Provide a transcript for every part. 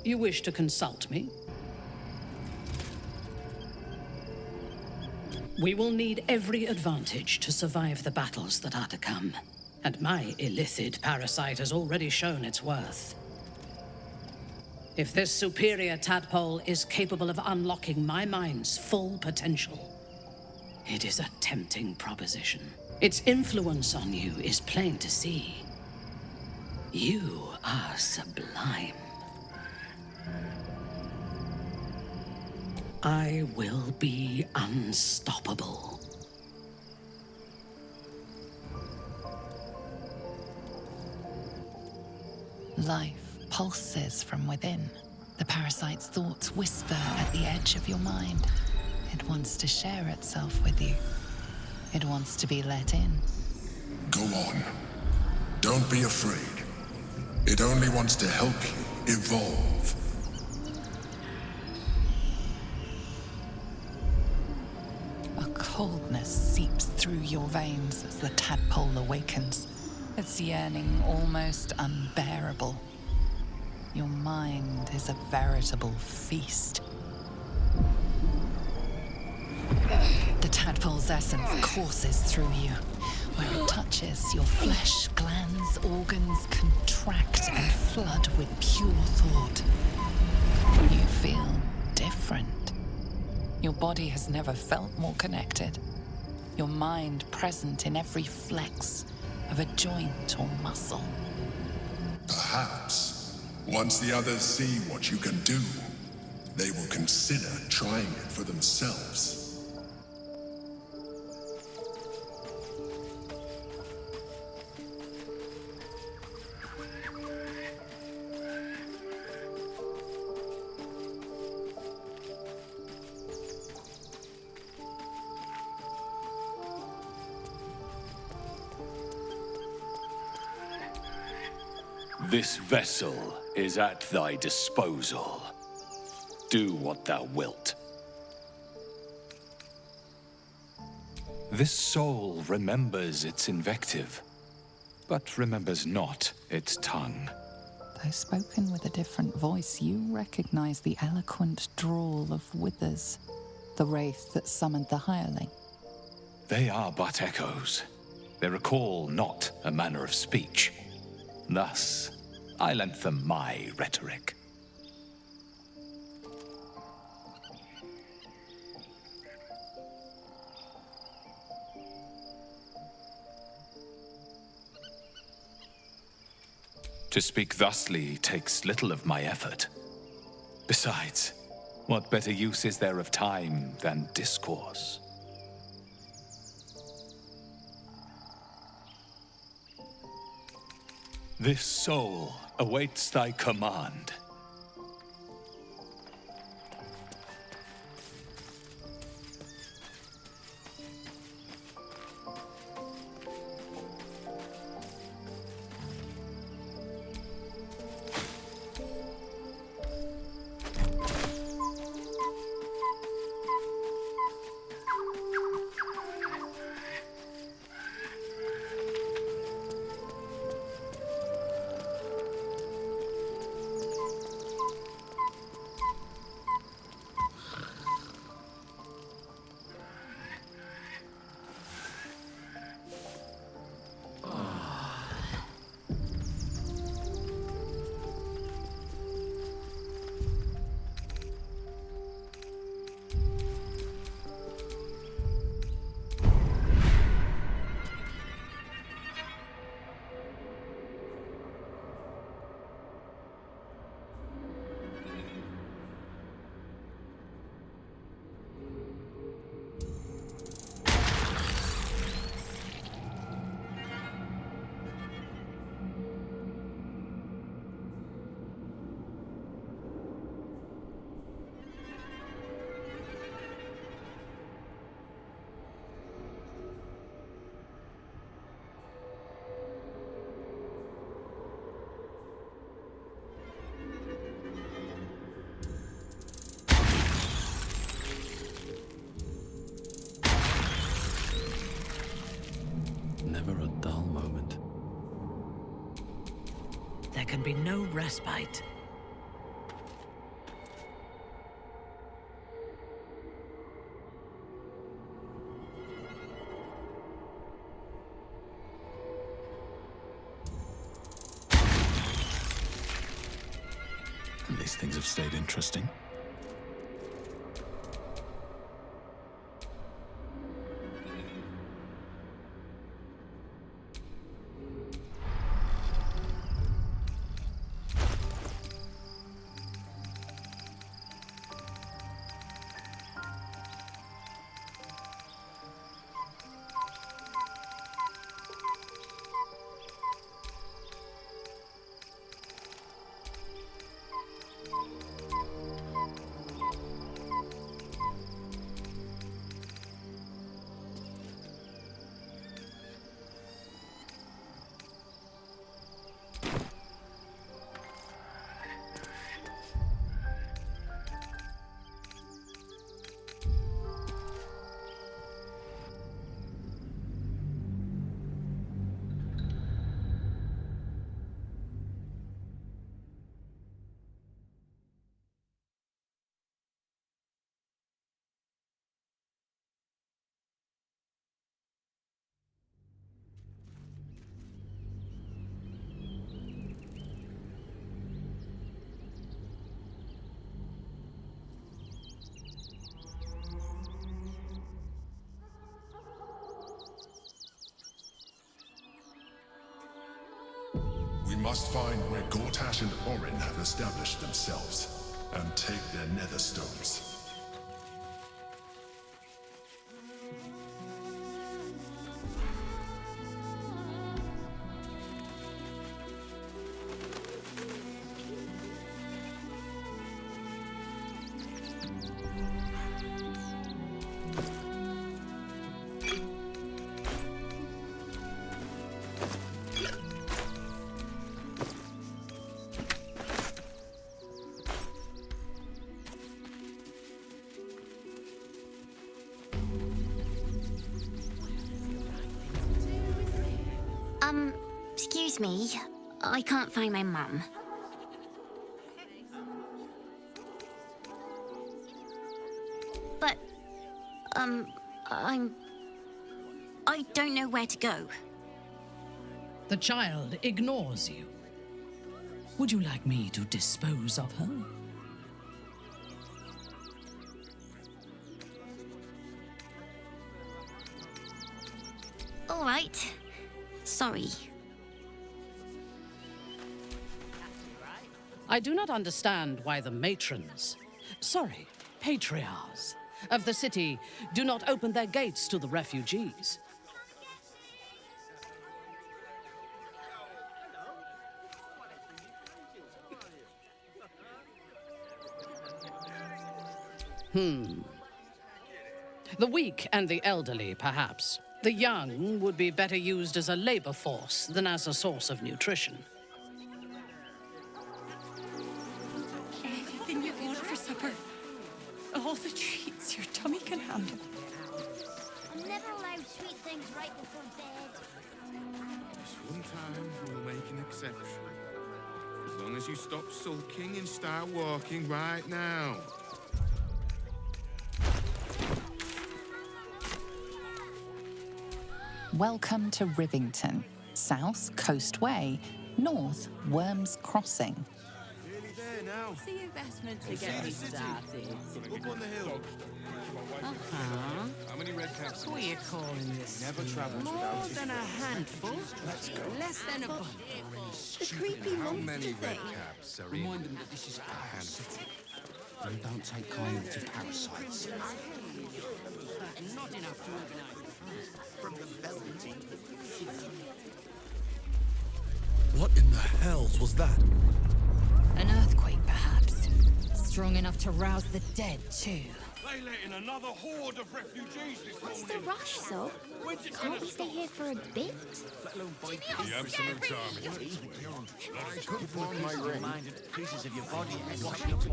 You wish to consult me? We will need every advantage to survive the battles that are to come. And my illithid parasite has already shown its worth. If this superior tadpole is capable of unlocking my mind's full potential, it is a tempting proposition. Its influence on you is plain to see. You are sublime. I will be unstoppable. Life pulses from within. The parasite's thoughts whisper at the edge of your mind. It wants to share itself with you. It wants to be let in. Go on. Don't be afraid. It only wants to help you evolve. A coldness seeps through your veins as the tadpole awakens. Its yearning almost unbearable. Your mind is a veritable feast. The tadpole's essence courses through you. Where it touches, your flesh, glands, organs contract and flood with pure thought. You feel different. Your body has never felt more connected. Your mind present in every flex of a joint or muscle. Perhaps, once the others see what you can do, they will consider trying it for themselves. This vessel is at thy disposal. Do what thou wilt. This soul remembers its invective, but remembers not its tongue. Though spoken with a different voice, you recognize the eloquent drawl of Withers, the wraith that summoned the hireling. They are but echoes. They recall not a manner of speech. Thus, I lent them my rhetoric. To speak thusly takes little of my effort. Besides, what better use is there of time than discourse? This soul awaits thy command. Never a dull moment. There can be no respite. guess things have stayed interesting. We must find where Gortash and Orin have established themselves, and take their nether stones. Excuse me. I can't find my mum. But, I don't know where to go. The child ignores you. Would you like me to dispose of her? All right. Sorry. I do not understand why the matrons, patriarchs of the city do not open their gates to the refugees. The weak and the elderly, perhaps. The young would be better used as a labor force than as a source of nutrition. Anything you want for supper. All the treats your tummy can handle. I'm never allowed sweet things right before bed. This one time we'll make an exception. As long as you stop sulking and start walking right now. Welcome to Rivington. South, Coast Way. North, Worms Crossing. Nearly there now. It's the investment to get me started. Up on the hill. Uh-huh. How many red caps? What are you calling this? Never travels More without than a handful. Less than a bunch. The creepy How monster many red thing. caps are in? Remind them that this is our city. And don't take kindly to parasites. Not enough to organize. What in the hells was that? An earthquake, perhaps. Strong enough to rouse the dead, too. They let in another horde of refugees this What's the rush, so? Can't we stay here for a bit? The absolute army. I could find my ring. Pieces of your body washing up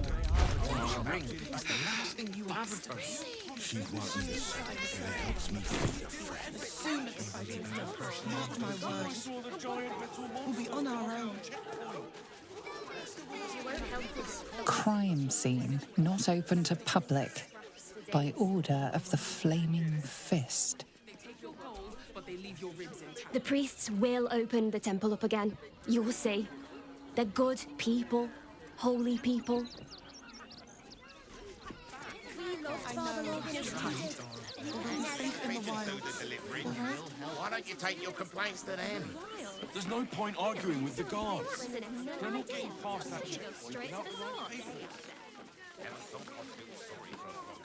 all ring. It's the last thing you have of her. She wants me to say, and it helps me feel your friend. As soon as the fighting's done, mark my words. We'll be on our own. Crime scene not open to public. By order of the Flaming Fist. The priests will open the temple up again. You'll see. They're good people. holy people. We love Father Why don't you take your complaints to them? There's no point arguing with the guards. They're not getting past that checkpoint without the right people. Never thought I'd feel sorry for a bug.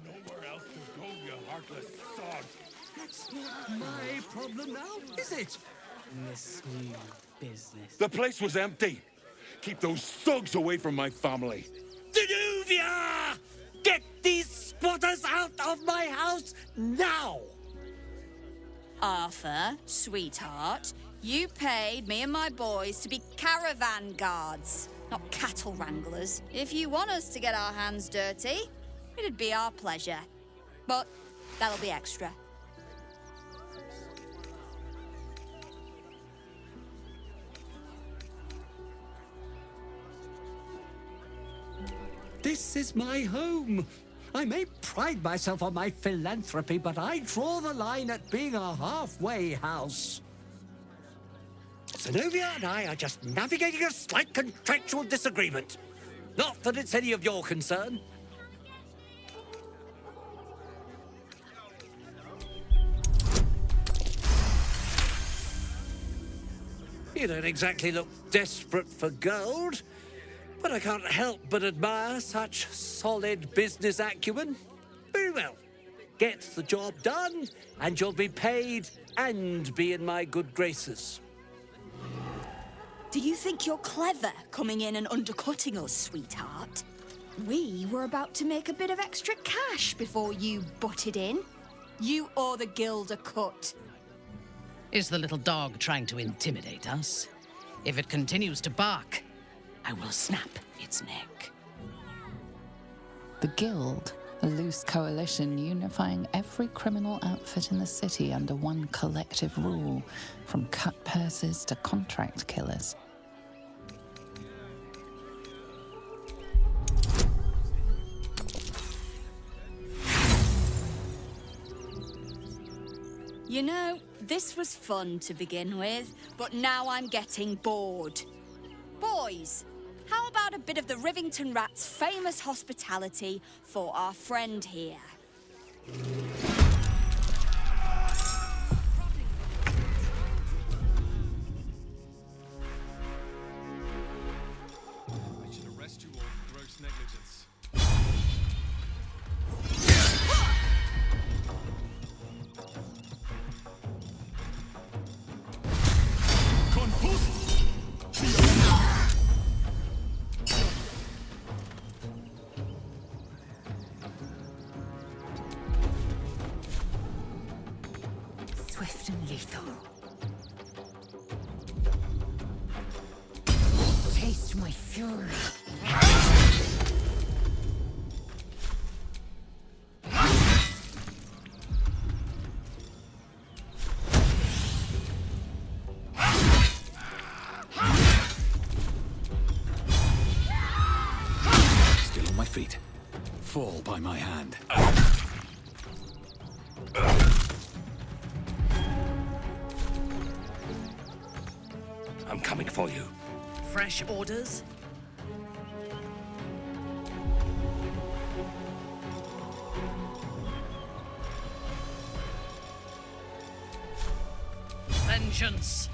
Nowhere else to go, you heartless sod. That's not my problem now, is it? This new business. The place was empty. Keep those thugs away from my family. Danuvia! Get these squatters out of my house now! Arthur, sweetheart, you paid me and my boys to be caravan guards, not cattle wranglers. If you want us to get our hands dirty, it'd be our pleasure. But that'll be extra. This is my home. I may pride myself on my philanthropy, but I draw the line at being a halfway house. Zenobia and I are just navigating a slight contractual disagreement. Not that it's any of your concern. You don't exactly look desperate for gold. But I can't help but admire such solid business acumen. Very well. Get the job done, and you'll be paid and be in my good graces. Do you think you're clever coming in and undercutting us, sweetheart? We were about to make a bit of extra cash before you butted in. You owe the guild a cut. Is the little dog trying to intimidate us? If it continues to bark, I will snap its neck. The Guild, a loose coalition unifying every criminal outfit in the city under one collective rule, from cut purses to contract killers. You know, this was fun to begin with, but now I'm getting bored. Boys, how about a bit of the Rivington Rat's famous hospitality for our friend here? I should arrest you all for gross negligence. Swift and lethal. Taste my fury. Still on my feet. Fall by my hand. I'm coming for you. Fresh orders? Vengeance!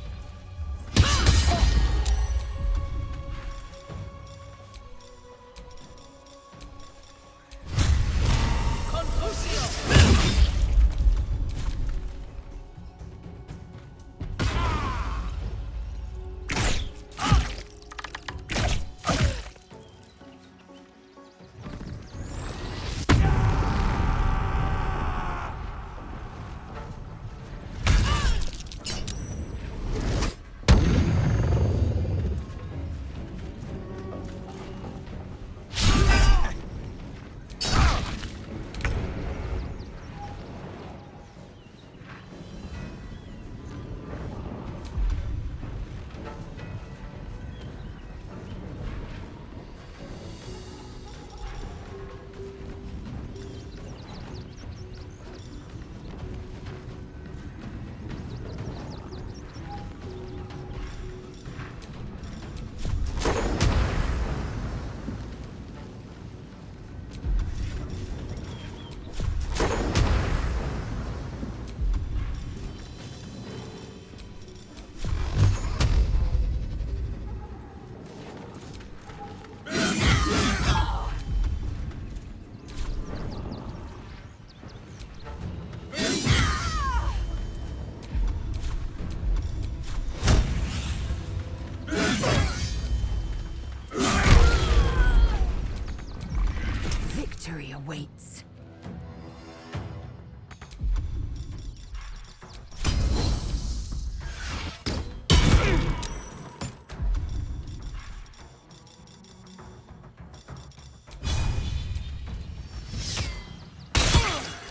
awaits.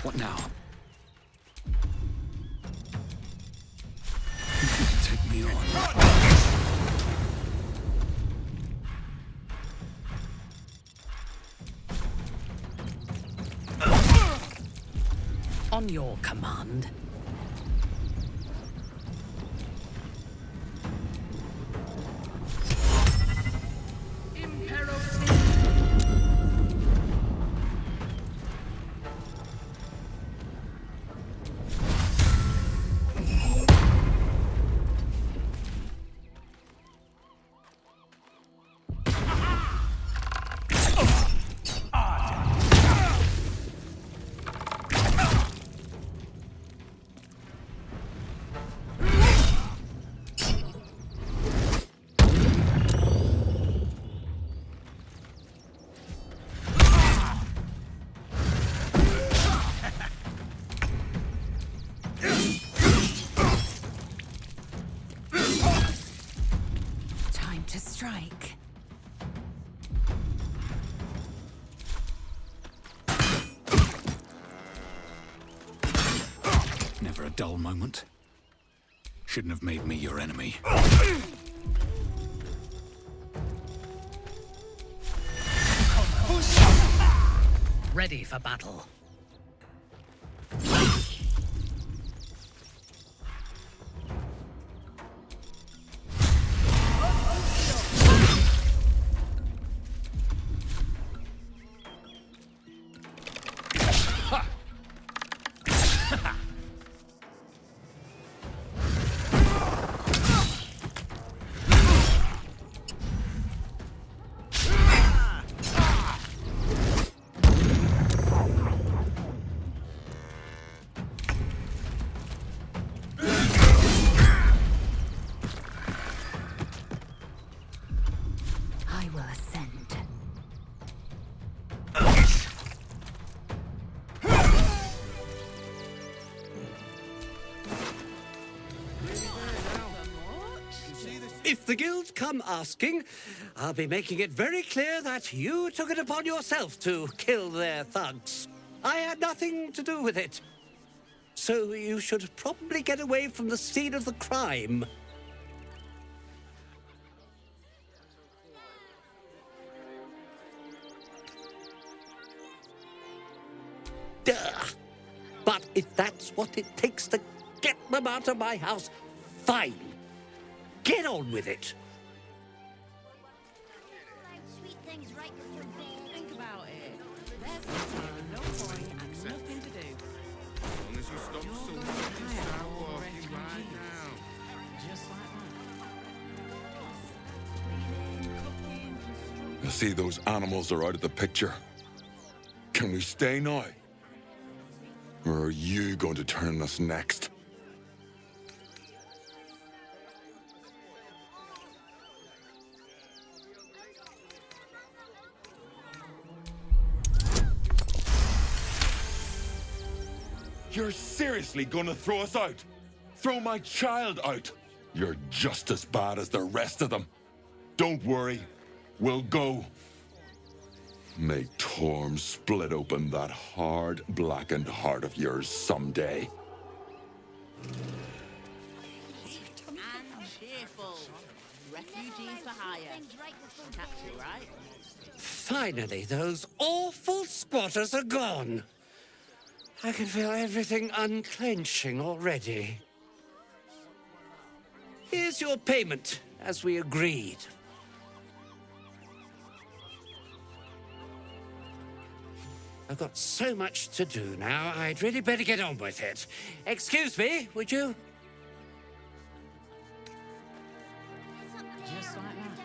What now? Take me on. On your command. Time to strike. Never a dull moment. Shouldn't have made me your enemy. Ready for battle. I will ascend. If the guild come asking, I'll be making it very clear that you took it upon yourself to kill their thugs. I had nothing to do with it. So you should probably get away from the scene of the crime. Duh. But if that's what it takes to get them out of my house, fine. Get on with it. Sweet things right before bed. Think about it. There's no point and nothing to do. As long as you stop sulking and start walking right now. Just like I see those animals are out of the picture. Can we stay now? Or are you going to turn us next? You're seriously gonna throw us out? Throw my child out? You're just as bad as the rest of them. Don't worry, we'll go. May Torm split open that hard, blackened heart of yours someday. And cheerful. Refugees for hire. Catchy, right? Finally, those awful squatters are gone. I can feel everything unclenching already. Here's your payment, as we agreed. I've got so much to do now, I'd really better get on with it. Excuse me, would you? Just like that.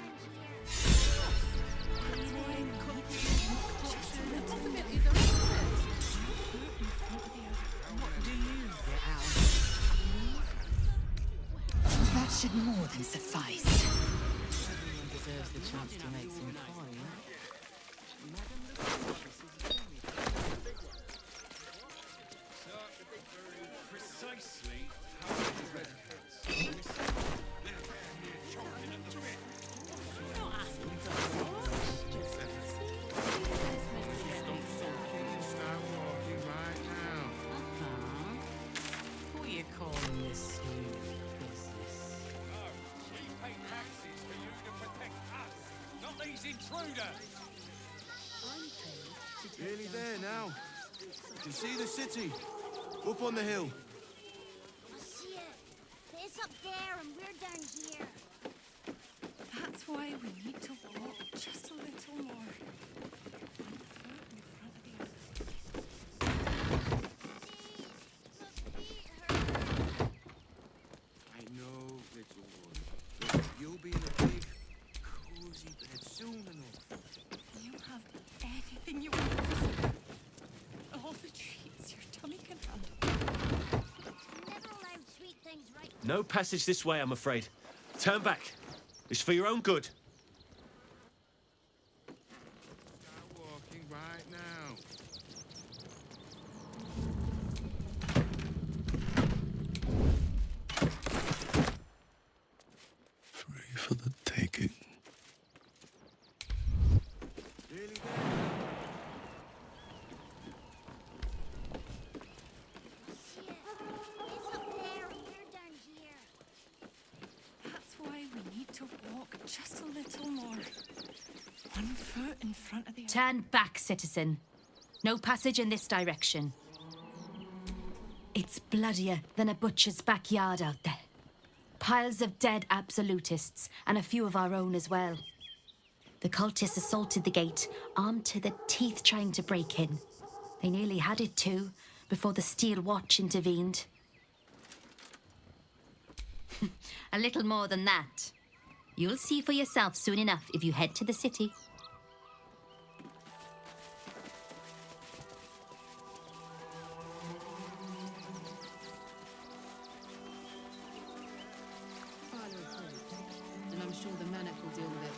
That should more than suffice. Everyone deserves the chance to make some coin. precisely how many red cats we see. They're damn near chomping at the bit. Not asking for Stop sulking and start walking right now. What are you calling this smooth business? No, we pay taxes for you to protect us, not these intruders. I'm paid to take Nearly down there now. something. You can see the city. Up on the hill. I see it. It's up there and we're down here. That's why we need to walk just a little more. I know, little one. But you'll be in a big, cozy bed soon enough. You have anything you want, sister. All the treats your tummy can handle. Never allowed sweet things right. No passage this way, I'm afraid. Turn back. It's for your own good. Start walking right now. Free for the taking. Nearly there. I see it. It's up there and we're down here. That's why we need to walk just a little more. One foot in front of the other. Turn back, citizen. No passage in this direction. It's bloodier than a butcher's backyard out there. Piles of dead absolutists, and a few of our own as well. The cultists assaulted the gate, armed to the teeth trying to break in. They nearly had it too, before the Steel Watch intervened. A little more than that. You'll see for yourself soon enough if you head to the city. Father approved, and I'm sure the Manic will deal with it.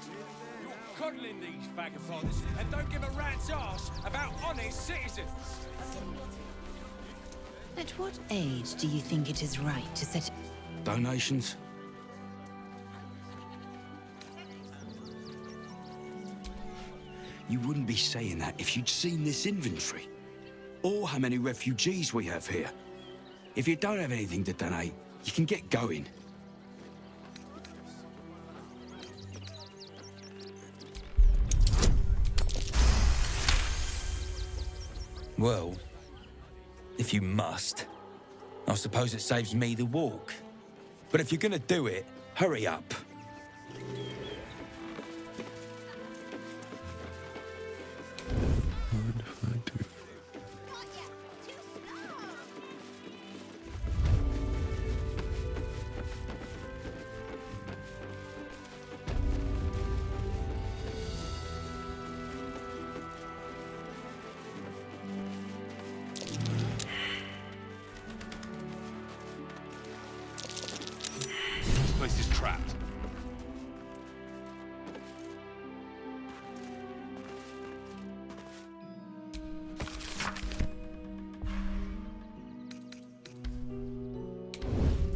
You're coddling these vagabonds and don't give a rat's ass about honest citizens. At what age do you think it is right to set... Donations? You wouldn't be saying that if you'd seen this inventory. Or how many refugees we have here. If you don't have anything to donate, you can get going. Well, if you must, I suppose it saves me the walk. But if you're gonna do it, hurry up. Mind if I do? This place is trapped.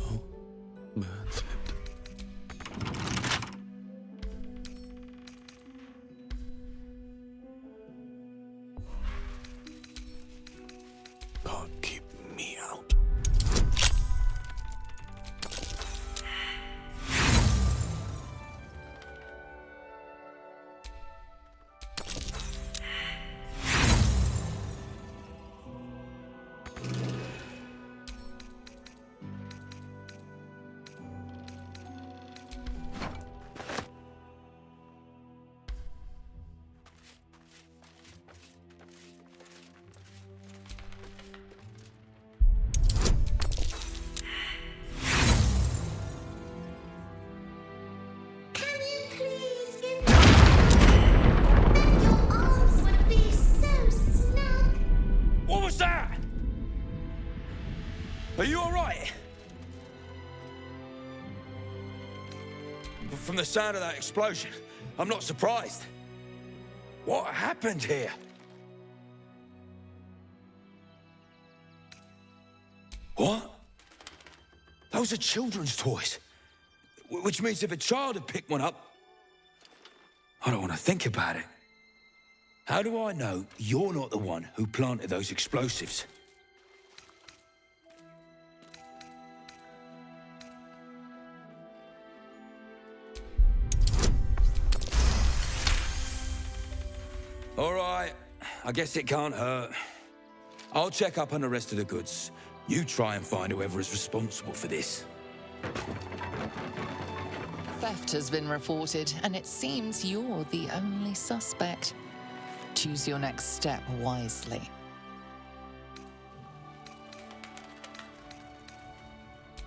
Oh, man's head. Can't keep me out. Can you please give me... Then your arms would be so snug. What was that? Are you all right? From the sound of that explosion, I'm not surprised. What happened here? What? Those are children's toys. Which means if a child had picked one up... I don't want to think about it. How do I know you're not the one who planted those explosives? All right, I guess it can't hurt. I'll check up on the rest of the goods. You try and find whoever is responsible for this. Theft has been reported, and it seems you're the only suspect. Choose your next step wisely.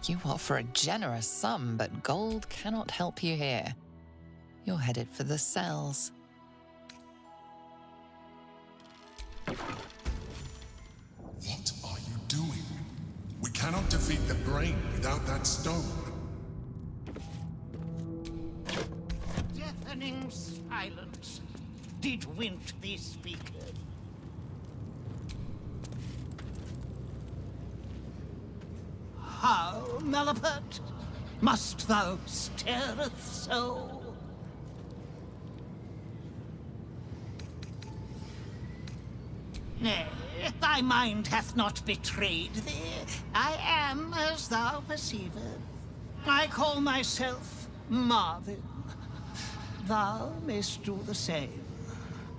You offer a generous sum, but gold cannot help you here. You're headed for the cells. What are you doing? We cannot defeat the brain without that stone. Deafening silence. Did Wint thee speak? How, Malapert? Must thou stareth so? Nay, thy mind hath not betrayed thee. I am as thou perceivest. I call myself Marvin. Thou mayst do the same.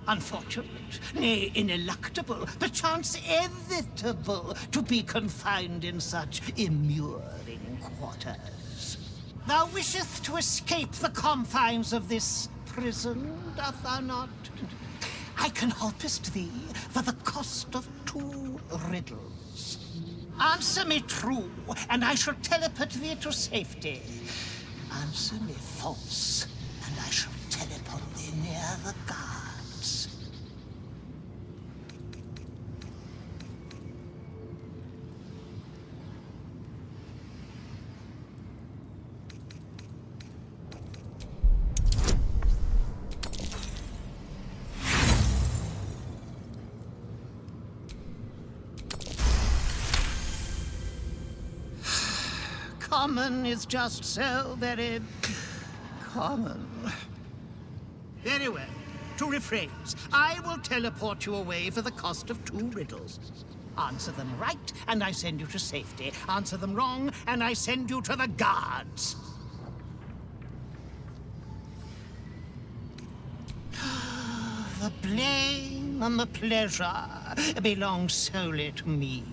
Unfortunate, nay, ineluctable, perchance inevitable, to be confined in such immuring quarters. Thou wishest to escape the confines of this prison, doth thou not? I can helpest thee for the cost of 2 riddles. Answer me true, and I shall teleport thee to safety. Answer me false, and I shall teleport thee near the guards. Common is just so very common. Very well. To rephrase, I will teleport you away for the cost of 2 riddles. Answer them right, and I send you to safety. Answer them wrong, and I send you to the guards. The blame and the pleasure belong solely to me.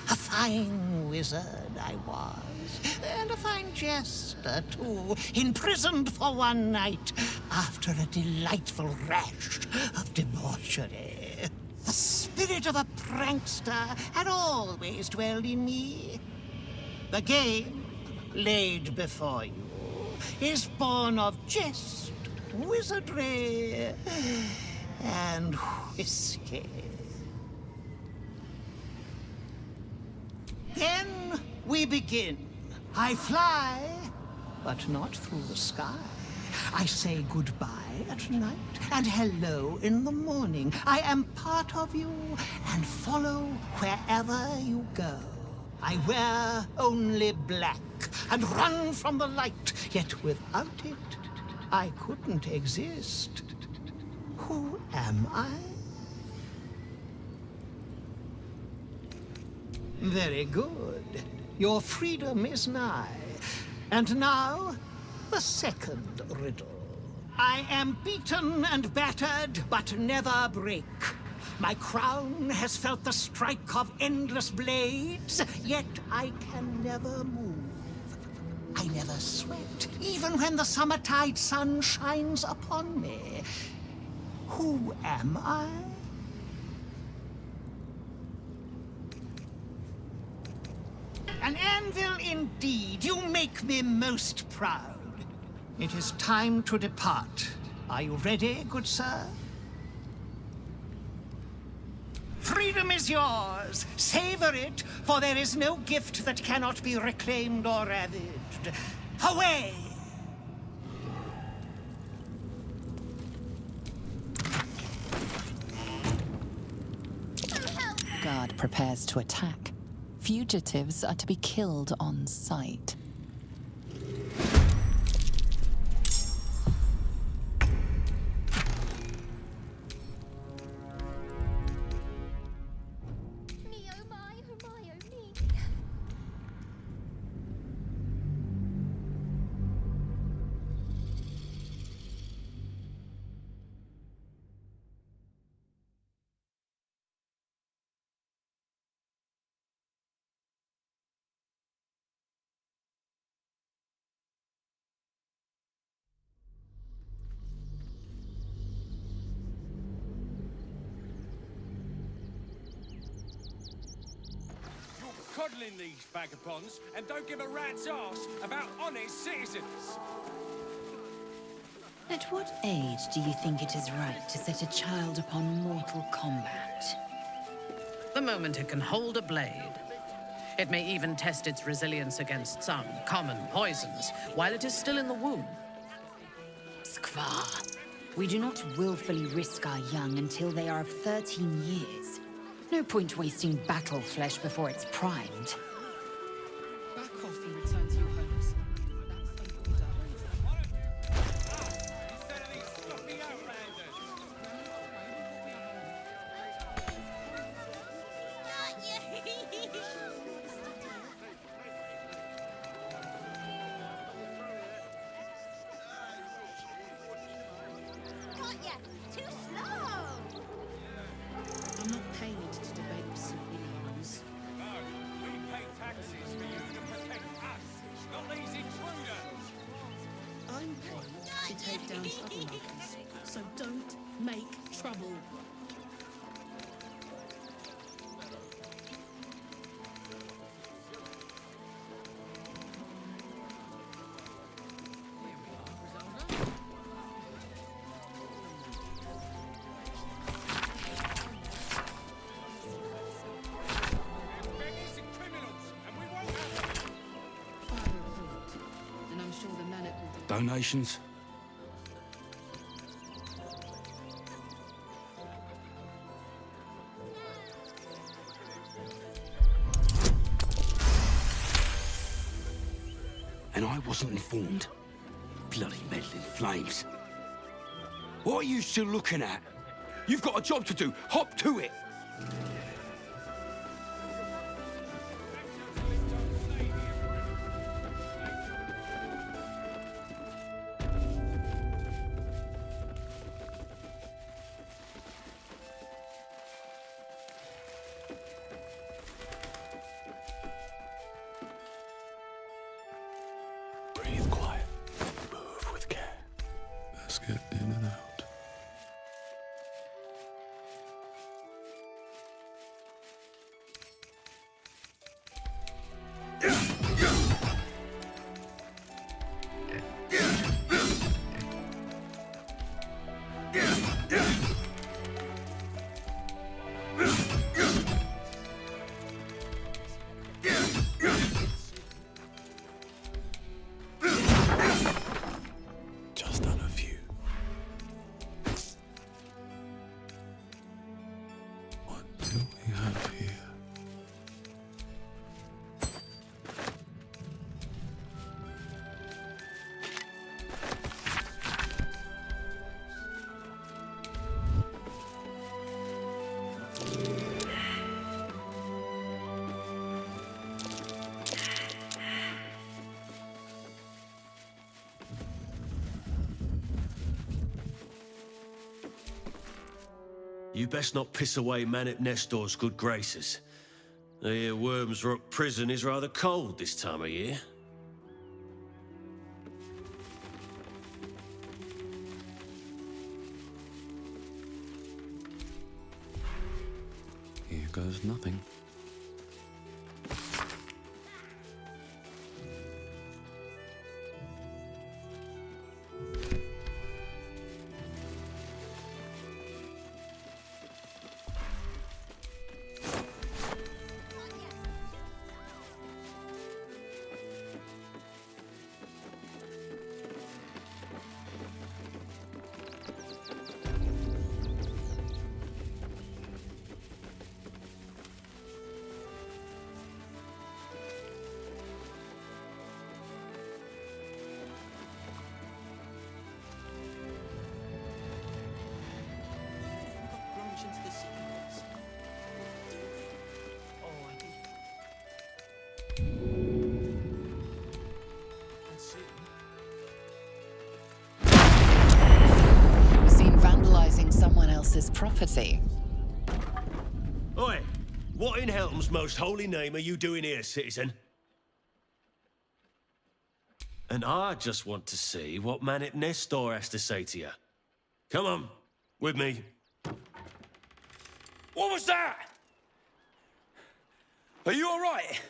A fine wizard I was, and a fine jester, too, imprisoned for one night after a delightful rash of debauchery. The spirit of a prankster had always dwelled in me. The game laid before you is born of jest, wizardry, and whiskey. Then we begin. I fly, but not through the sky. I say goodbye at night and hello in the morning. I am part of you and follow wherever you go. I wear only black and run from the light, yet without it, I couldn't exist. Who am I? Very good. Your freedom is nigh. And now, the second riddle. I am beaten and battered, but never break. My crown has felt the strike of endless blades, yet I can never move. I never sweat, even when the summertide sun shines upon me. Who am I? An anvil indeed. You make me most proud. It is time to depart. Are you ready, good sir? Freedom is yours. Savor it, for there is no gift that cannot be reclaimed or ravaged. Away! Guard prepares to attack. Fugitives are to be killed on sight. Me, oh my, oh my, oh me. Coddling these vagabonds and don't give a rat's arse about honest citizens. At what age do you think it is right to set a child upon mortal combat? The moment it can hold a blade. It may even test its resilience against some common poisons while it is still in the womb. Skvar, we do not willfully risk our young until they are of 13 years. No point wasting battle flesh before it's primed. Back off and return to your homes. Got ya! Too slow! I'm not paid to debate silly lines. No, we pay taxes for you to protect us, not these intruders. I'm paid to take down troublemakers, so don't make trouble. Beggars and criminals, and we won't have them. File a report, and I'm sure the man at the Donations? And I wasn't informed. Bloody meddling flames. What are you still looking at? You've got a job to do. Hop to it. Breathe quiet. Move with care. Let's get in and out. Just done a few. What do we have here? You best not piss away Manip Nestor's good graces. I hear Worms Rock Prison is rather cold this time of year. Here goes nothing. property. Oi! What in Helm's most holy name are you doing here, citizen? And I just want to see what Manit Nestor has to say to you. Come on, with me. What was that? Are you all right?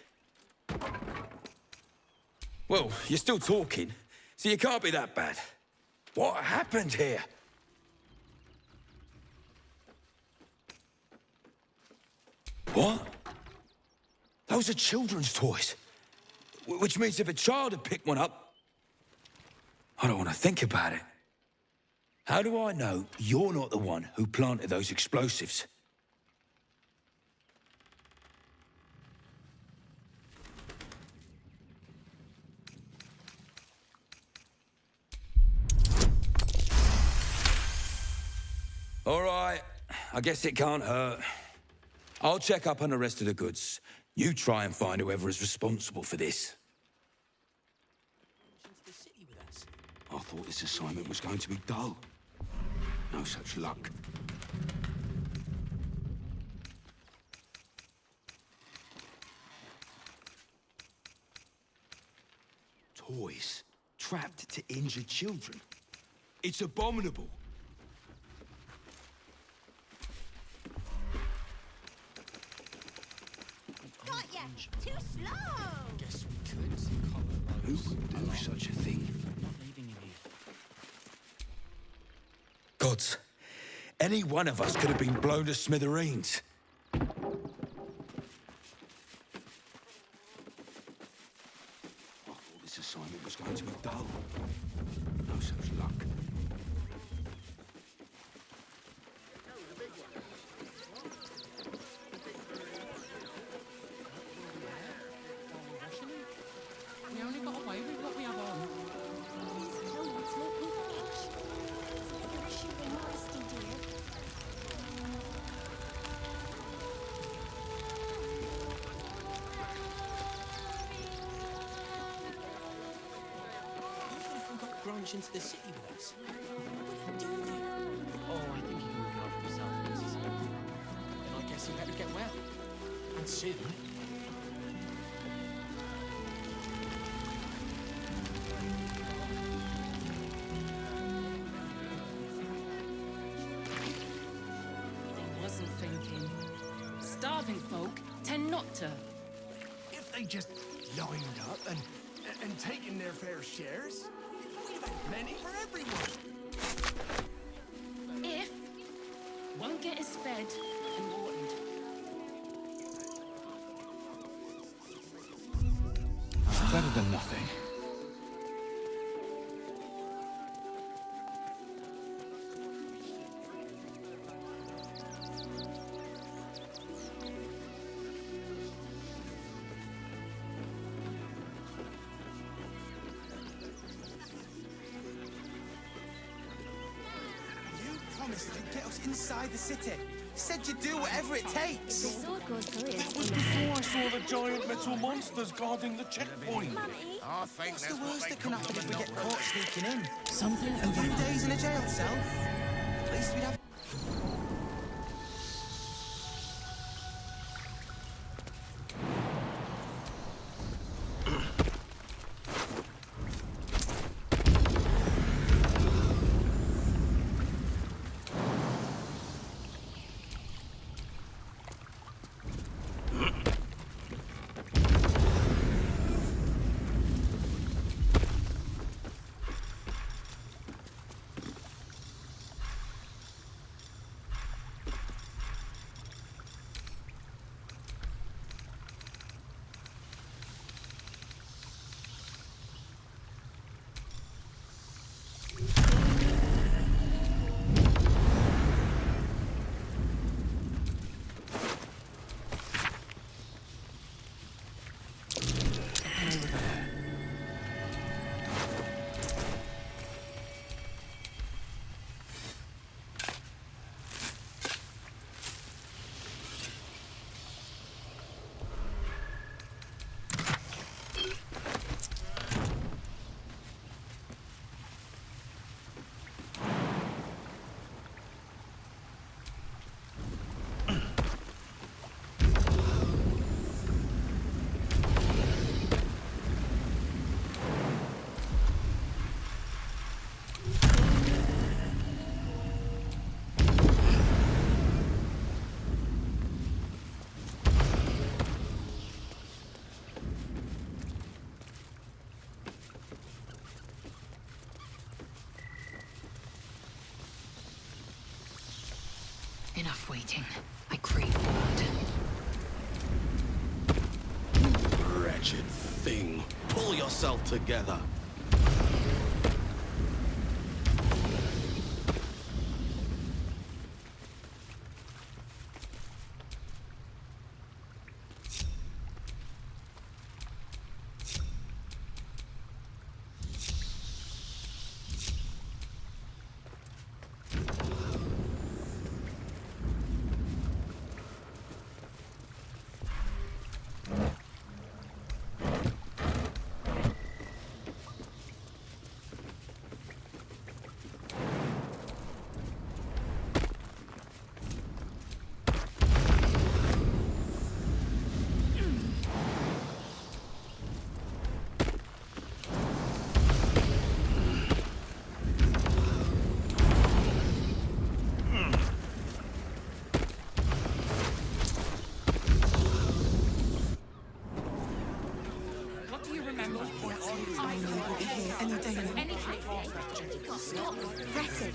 Well, you're still talking, so you can't be that bad. What happened here? What? Those are children's toys. Which means if a child had picked one up... I don't want to think about it. How do I know you're not the one who planted those explosives? All right, I guess it can't hurt. I'll check up on the rest of the goods. You try and find whoever is responsible for this. I thought this assignment was going to be dull. No such luck. Toys trapped to injure children. It's abominable. Got ya! Too slow! Guess we could. Who would do such a thing? Gods, any one of us could have been blown to smithereens. I thought this assignment was going to be dull. No such luck. We only got away with what we have on. Grunge into the city with us. Oh, I think he can look out for himself, Mrs. Hope. Then I guess he better get well. And soon. He wasn't thinking. Starving folk tend not to. If they just lined up and taken their fair shares, we'd have had plenty for everyone. If won't get us fed and watered. Better than nothing. Promised you'd get us inside the city. Said you'd do whatever it takes. That was before I saw the giant metal monsters guarding the checkpoint. What's the worst that can happen if we get caught sneaking in? Something A few days in a jail cell? At least we'd have... enough waiting. I crave blood. Wretched thing. Pull yourself together. Stop fretting.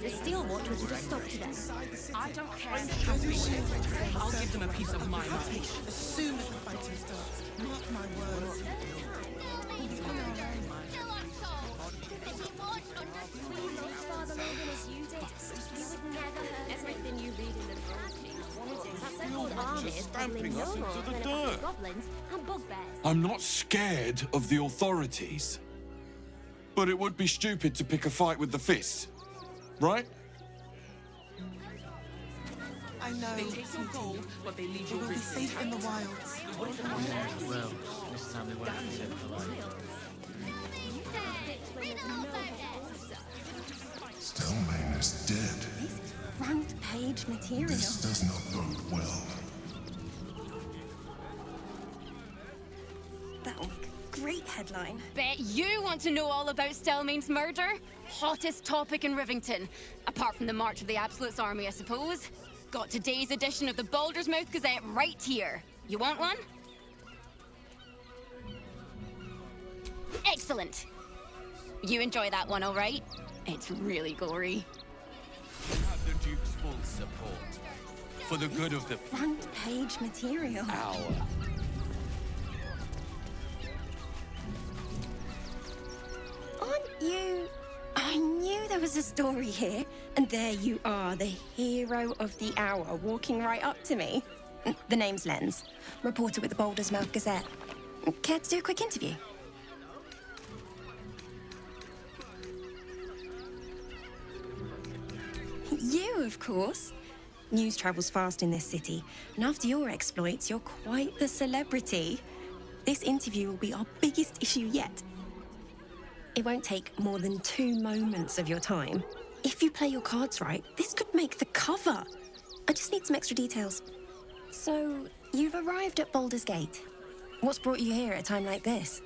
The steel watch will just stop today. I don't care. I'll give them a piece of my mind. As soon as the fighting starts, mark my words. Father Logan as you did, you would never hurt everything you read in the book. That so-called army is probably no more than a couple of goblins and bugbears. I'm not scared of the authorities. But it would be stupid to pick a fight with the fists, right? I know. They take your gold, but they leave you will be safe in the wilds. Well, this time they won't be safe in the wilds. Stelmane is dead. This is front page material. This does not bode well. That'll make a great headline. Bet you want to know all about Stelmane's murder? Hottest topic in Rivington. Apart from the March of the Absolute's army, I suppose. Got today's edition of the Balder's Mouth Gazette right here. You want one? Excellent. You enjoy that one, all right? It's really gory. Have the Duke's full support. For the good of the Front page material. hour. Aren't you... I knew there was a story here. And there you are, the hero of the hour, walking right up to me. The name's Lens, reporter with the Balder's Mouth Gazette. Care to do a quick interview? You, of course. News travels fast in this city, and after your exploits, you're quite the celebrity. This interview will be our biggest issue yet. It won't take more than 2 moments of your time. If you play your cards right, this could make the cover. I just need some extra details. So, you've arrived at Baldur Gate. What's brought you here at a time like this?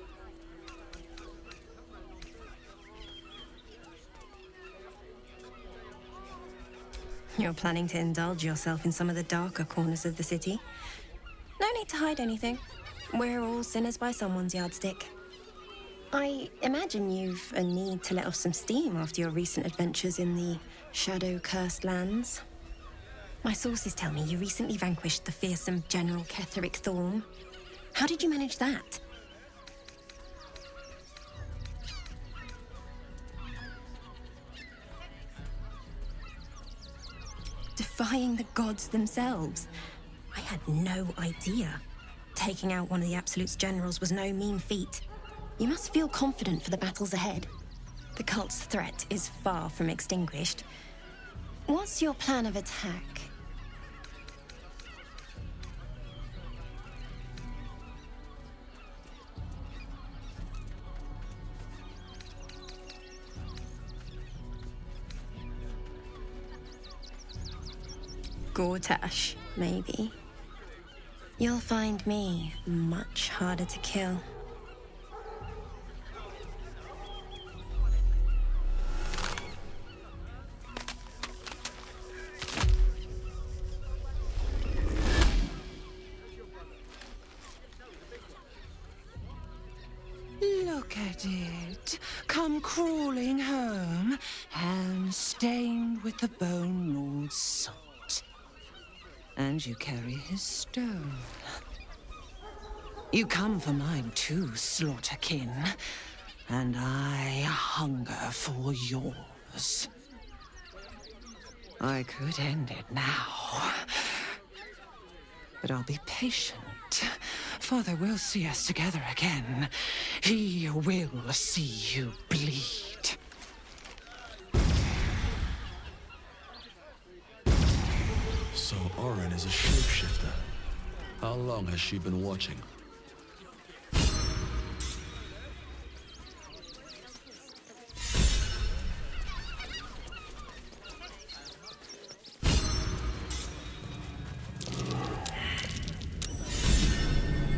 You're planning to indulge yourself in some of the darker corners of the city. No need to hide anything. We're all sinners by someone's yardstick. I imagine you've a need to let off some steam after your recent adventures in the shadow-cursed lands. My sources tell me you recently vanquished the fearsome General Ketheric Thorm. How did you manage that? Defying the gods themselves. I had no idea. Taking out one of the Absolute's generals was no mean feat. You must feel confident for the battles ahead. The cult's threat is far from extinguished. What's your plan of attack? Gortash, maybe. You'll find me much harder to kill. Look at it. Come crawling home, hands stained with the Bone Lord's salt. And you carry his stone. You come for mine too, Slaughterkin. And I hunger for yours. I could end it now. But I'll be patient. Father will see us together again. He will see you bleed. So Orin is a shapeshifter. How long has she been watching?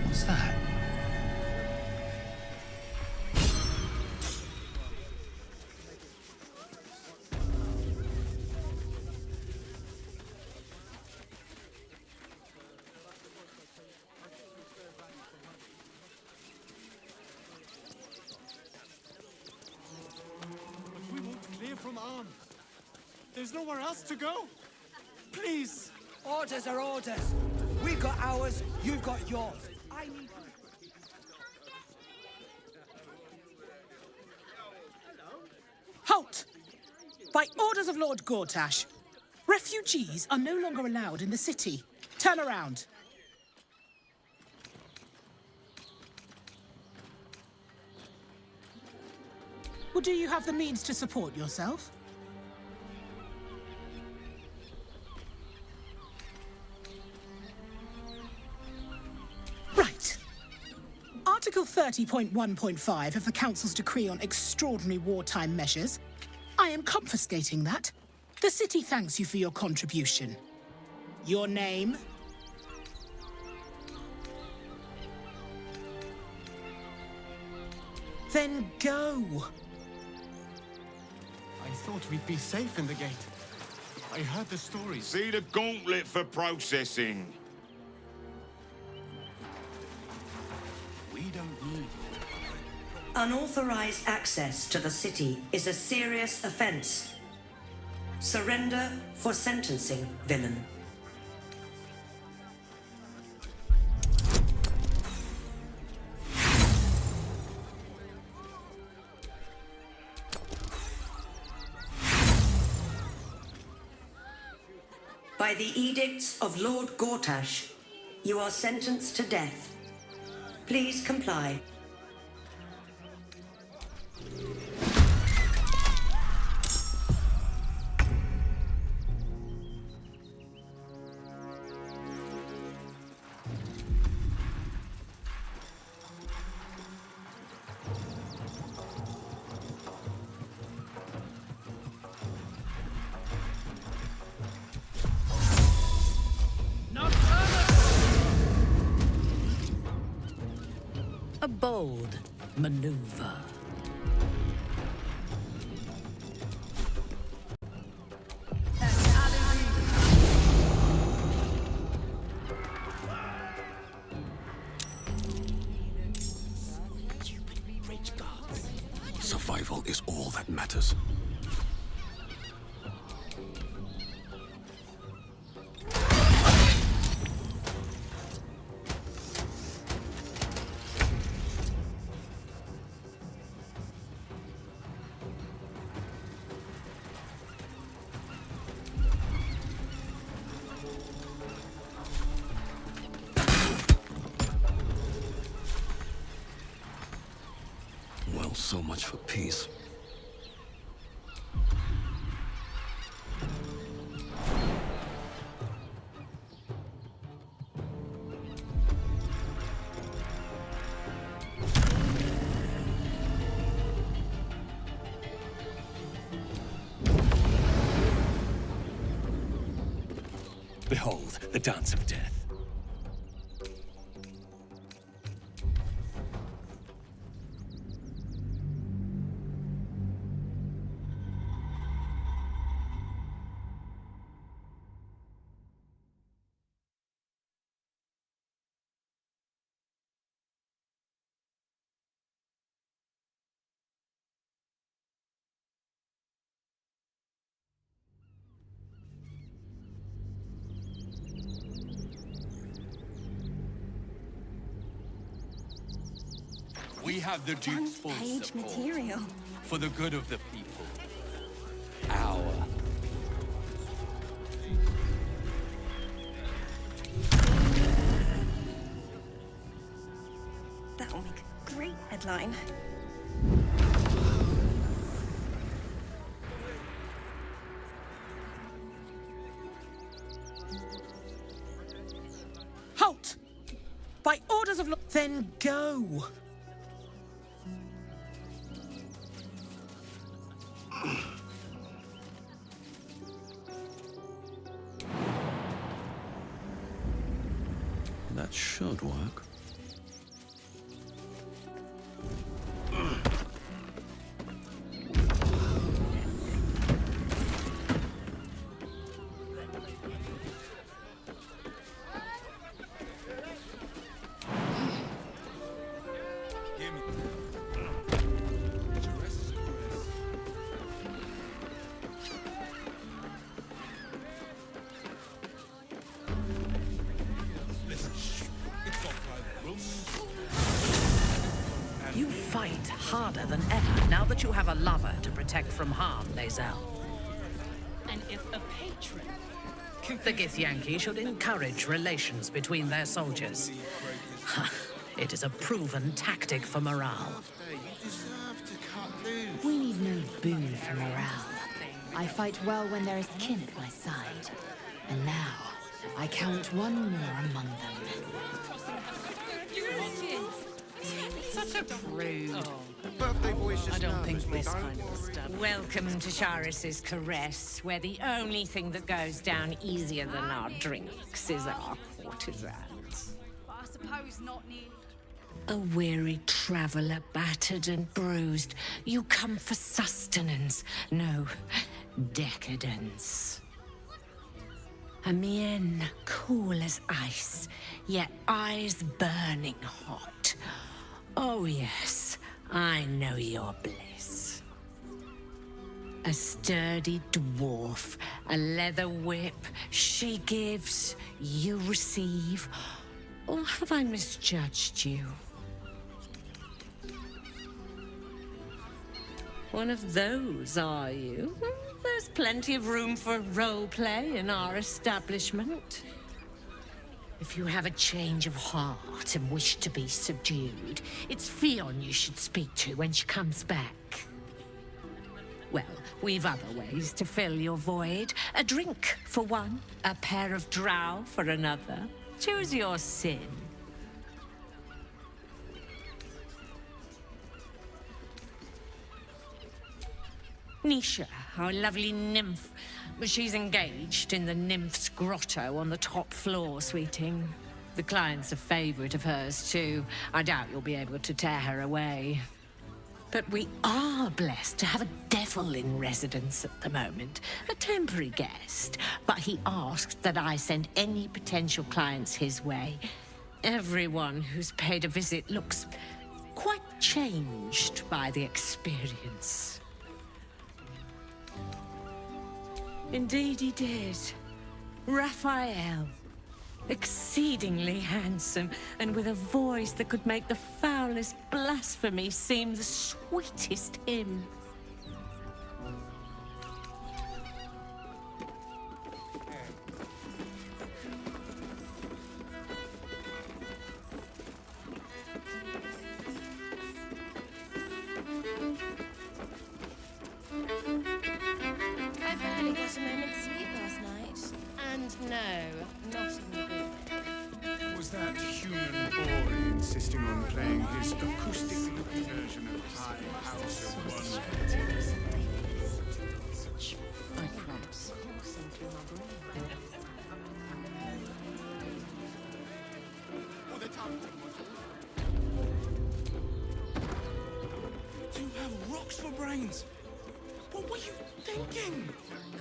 What's that? But we won't clear from Arm. There's nowhere else to go. Please. Orders are orders. We've got ours, you've got yours. I need... Halt! By orders of Lord Gortash, refugees are no longer allowed in the city. Turn around. Well, do you have the means to support yourself? Right. Article 30.1.5 of the Council's decree on extraordinary wartime measures. I am confiscating that. The city thanks you for your contribution. Your name? Then go. I thought we'd be safe in the gate. I heard the stories. See the gauntlet for processing. We don't need Unauthorized access to the city is a serious offense. Surrender for sentencing, villain. By the edicts of Lord Gortash, you are sentenced to death. Please comply. A bold maneuver. Survival is all that matters. Well, so much for peace. Behold, the dance of death. We have the Duke's full Front-page support. material. For the good of the people. Our. That'll make a great headline. Halt! By orders of then go. That should work. You fight harder than ever now that you have a lover to protect from harm, Lae'zel. And if a patron... The Githyanki should encourage relations between their soldiers. It is a proven tactic for morale. We need no boon for morale. I fight well when there is kin at my side. And now, I count one more among them. Such a prude. Birthday boy's just I don't think nervous, this don't. kind of stuff. Welcome to Charis's Caress, where the only thing that goes down easier than our drinks is our courtesans. I suppose not near. A weary traveller, battered and bruised, you come for sustenance, no, decadence. A mien cool as ice, yet eyes burning hot. Oh yes, I know your bliss. A sturdy dwarf, a leather whip, she gives, you receive. Or have I misjudged you? One of those, are you? There's plenty of room for role play in our establishment. If you have a change of heart and wish to be subdued, it's Fionn you should speak to when she comes back. Well, we've other ways to fill your void. A drink for one, a pair of drow for another. Choose your sin. Nisha, our lovely nymph. She's engaged in the nymph's grotto on the top floor, sweeting. The client's a favorite of hers, too. I doubt you'll be able to tear her away. But we are blessed to have a devil in residence at the moment. A temporary guest. But he asked that I send any potential clients his way. Everyone who's paid a visit looks quite changed by the experience. Indeed he did. Raphael. Exceedingly handsome, and with a voice that could make the foulest blasphemy seem the sweetest hymn. I barely got a moment's sleep last night. And no, not in the good. Was that human boy insisting on playing his acoustic-looking version of High House of Wonder? I promise. You have rocks for brains. What were you thinking?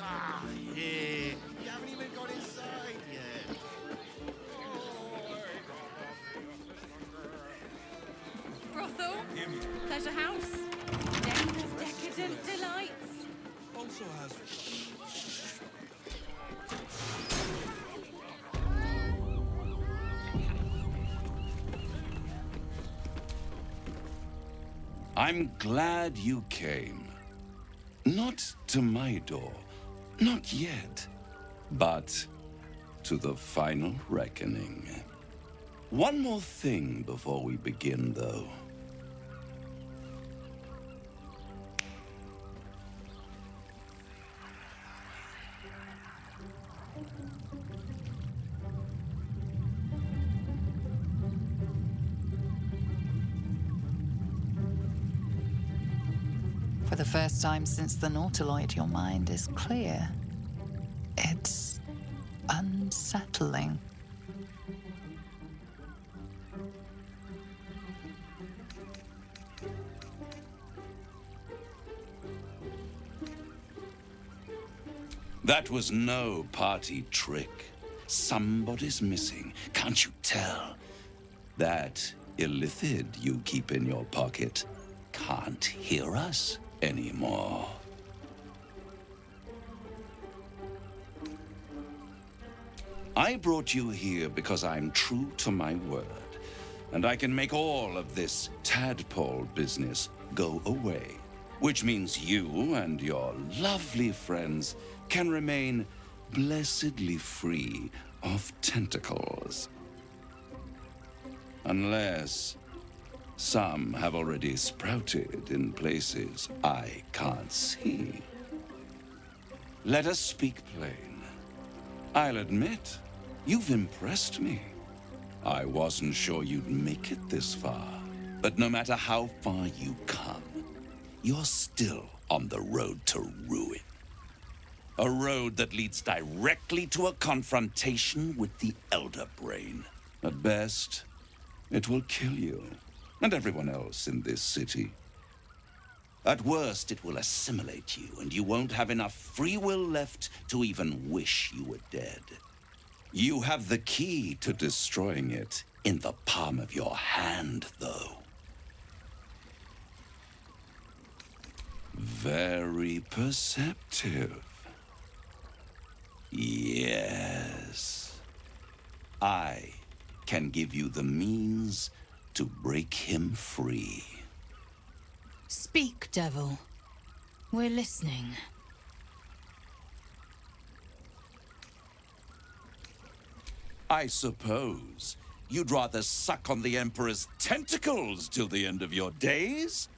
Ah, here. You haven't even got inside yet. Brothel? Pleasure house? Den of decadent delights? Also has. I'm glad you came. Not to my door, not yet, but to the final reckoning. One more thing before we begin, though. For the first time since the Nautiloid, your mind is clear. It's unsettling. That was no party trick. Somebody's missing, can't you tell? That illithid you keep in your pocket can't hear us anymore. I brought you here because I'm true to my word, and I can make all of this tadpole business go away, which means you and your lovely friends can remain blessedly free of tentacles. Unless some have already sprouted in places I can't see. Let us speak plain. I'll admit, you've impressed me. I wasn't sure you'd make it this far, but no matter how far you come, you're still on the road to ruin. A road that leads directly to a confrontation with the Elder Brain. At best, it will kill you and everyone else in this city. At worst, it will assimilate you, and you won't have enough free will left to even wish you were dead. You have the key to destroying it in the palm of your hand, though. Very perceptive. Yes. I can give you the means to break him free. Speak, devil. We're listening. I suppose you'd rather suck on the Emperor's tentacles till the end of your days?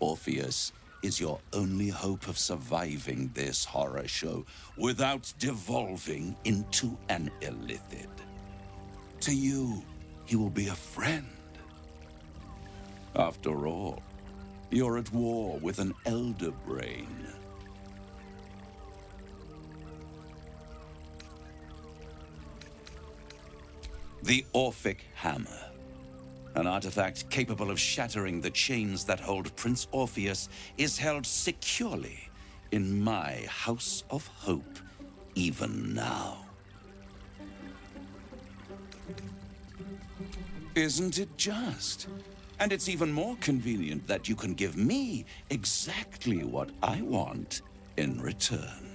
Orpheus is your only hope of surviving this horror show without devolving into an illithid. To you, he will be a friend. After all, you're at war with an Elder Brain. The Orphic Hammer. An artifact capable of shattering the chains that hold Prince Orpheus is held securely in my House of Hope, even now. Isn't it just? And it's even more convenient that you can give me exactly what I want in return.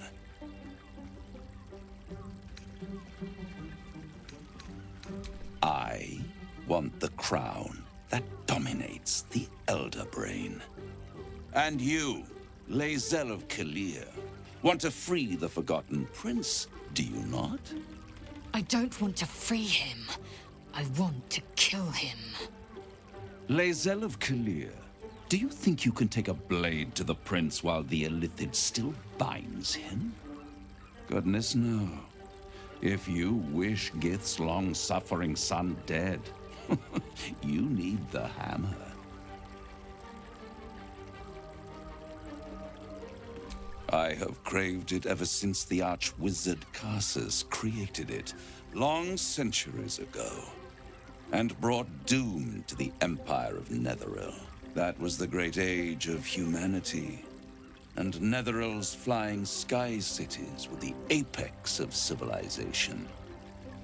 I want the crown that dominates the Elder Brain. And you, Lae'zel of Kalir, want to free the Forgotten Prince, do you not? I don't want to free him. I want to kill him. Lae'zel of Kalir, do you think you can take a blade to the prince while the illithid still binds him? Goodness no. If you wish Gith's long-suffering son dead, you need the hammer. I have craved it ever since the arch-wizard Karsus created it, long centuries ago, and brought doom to the Empire of Netheril. That was the great age of humanity, and Netheril's flying sky cities were the apex of civilization.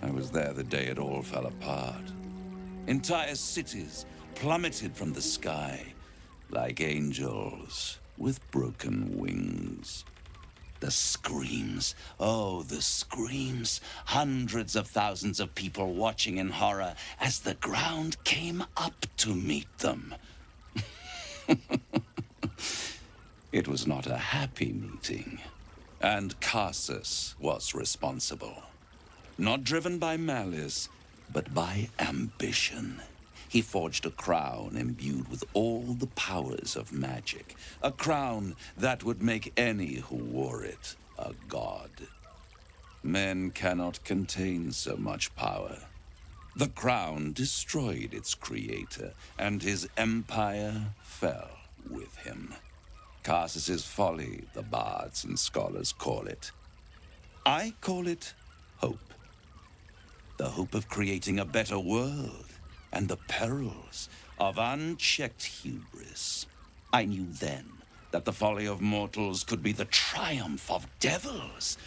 I was there the day it all fell apart. Entire cities plummeted from the sky like angels with broken wings. The screams, oh, the screams. Hundreds of thousands of people watching in horror as the ground came up to meet them. It was not a happy meeting, and Carsus was responsible. Not driven by malice, but by ambition. He forged a crown imbued with all the powers of magic. A crown that would make any who wore it a god. Men cannot contain so much power. The crown destroyed its creator, and his empire fell with him. Carsus's folly, the bards and scholars call it. I call it hope. The hope of creating a better world, and the perils of unchecked hubris. I knew then that the folly of mortals could be the triumph of devils,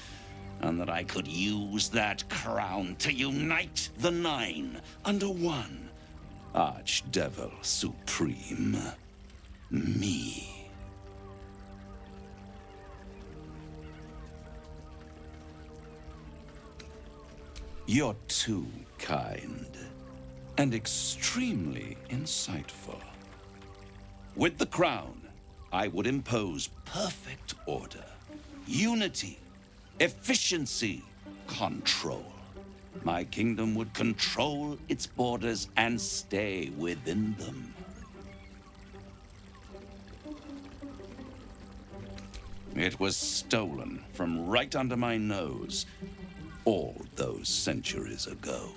and that I could use that crown to unite the Nine under one Archdevil Supreme. Me. You're too kind, and extremely insightful. With the crown, I would impose perfect order, unity, efficiency, control. My kingdom would control its borders and stay within them. It was stolen from right under my nose all those centuries ago.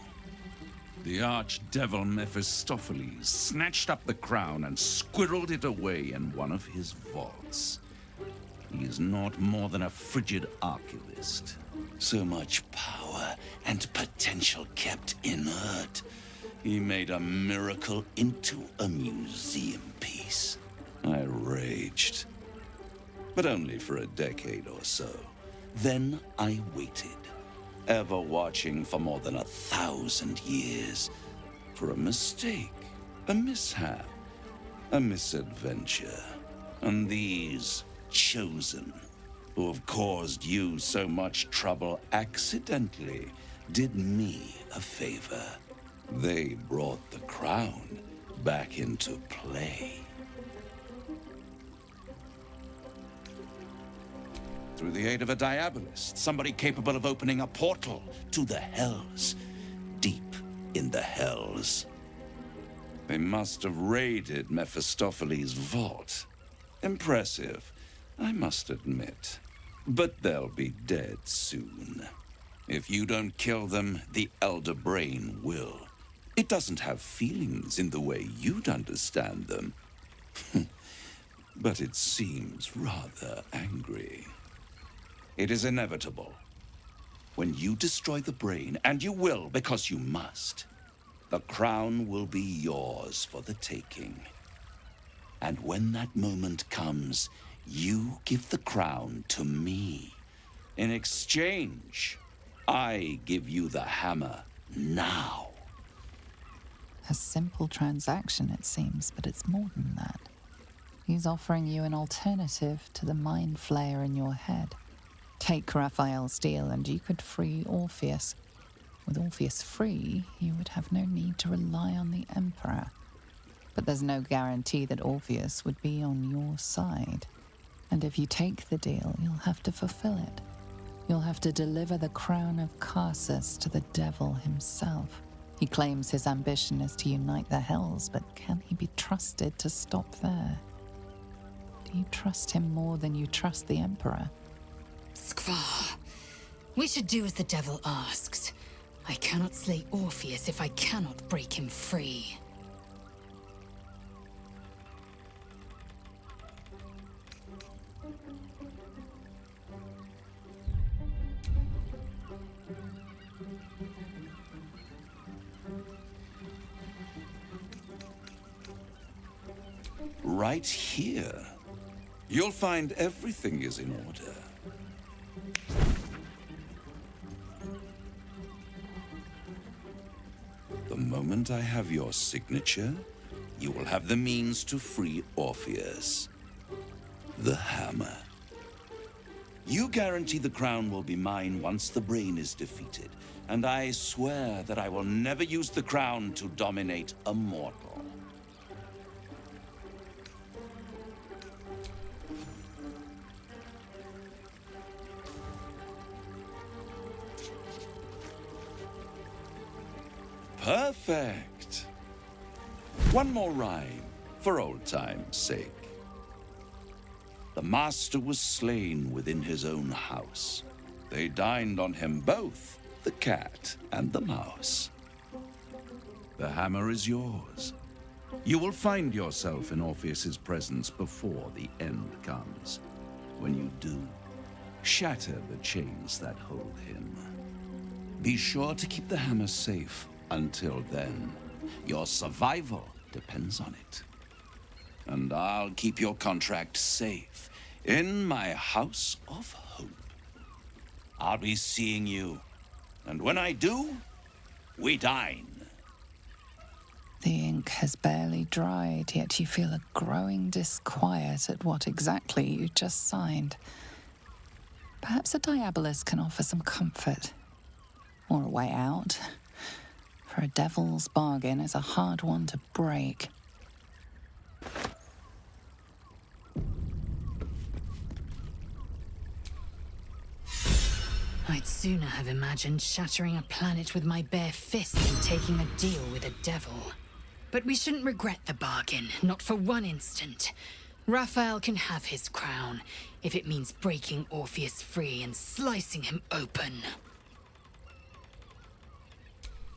The archdevil Mephistopheles snatched up the crown and squirreled it away in one of his vaults. He is not more than a frigid archivist. So much power and potential kept inert. He made a miracle into a museum piece. I raged. But only for a decade or so. Then I waited, ever watching for more than 1,000 years, for a mistake, a mishap, a misadventure. And these chosen, who have caused you so much trouble accidentally, did me a favor. They brought the crown back into play. Through the aid of a diabolist, somebody capable of opening a portal to the hells, deep in the hells. They must have raided Mephistopheles' vault. Impressive, I must admit. But they'll be dead soon. If you don't kill them, the Elder Brain will. It doesn't have feelings in the way you'd understand them. But it seems rather angry. It is inevitable. When you destroy the brain, and you will because you must, the crown will be yours for the taking. And when that moment comes, you give the crown to me. In exchange, I give you the hammer now. A simple transaction, it seems, but it's more than that. He's offering you an alternative to the mind flayer in your head. Take Raphael's deal and you could free Orpheus. With Orpheus free, you would have no need to rely on the Emperor. But there's no guarantee that Orpheus would be on your side. And if you take the deal, you'll have to fulfill it. You'll have to deliver the crown of Carsus to the devil himself. He claims his ambition is to unite the hells, but can he be trusted to stop there? Do you trust him more than you trust the Emperor? Skvar, we should do as the devil asks. I cannot slay Orpheus if I cannot break him free. Right here. You'll find everything is in order. The moment I have your signature, you will have the means to free Orpheus. The hammer. You guarantee the crown will be mine once the brain is defeated, and I swear that I will never use the crown to dominate a mortal. Perfect. One more rhyme, for old time's sake. The master was slain within his own house. They dined on him both, the cat and the mouse. The hammer is yours. You will find yourself in Orpheus's presence before the end comes. When you do, shatter the chains that hold him. Be sure to keep the hammer safe until then. Your survival depends on it. And I'll keep your contract safe in my house of hope. I'll be seeing you, and when I do, we dine. The ink has barely dried, yet you feel a growing disquiet at what exactly you just signed. Perhaps a diabolus can offer some comfort, or a way out. For a devil's bargain is a hard one to break. I'd sooner have imagined shattering a planet with my bare fist than taking a deal with a devil. But we shouldn't regret the bargain, not for one instant. Raphael can have his crown, if it means breaking Orpheus free and slicing him open.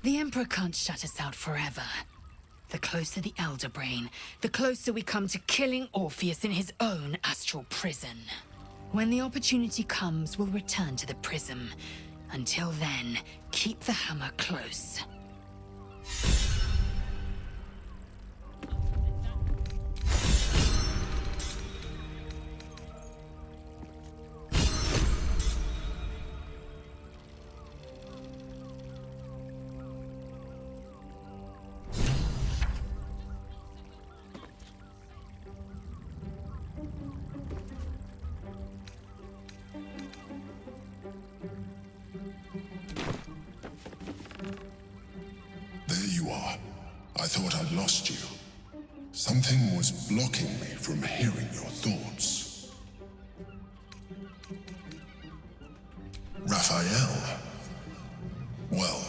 The Emperor can't shut us out forever. The closer the Elder Brain, the closer we come to killing Orpheus in his own astral prison. When the opportunity comes, we'll return to the prism. Until then, keep the hammer close. I thought I'd lost you. Something was blocking me from hearing your thoughts. Raphael. Well,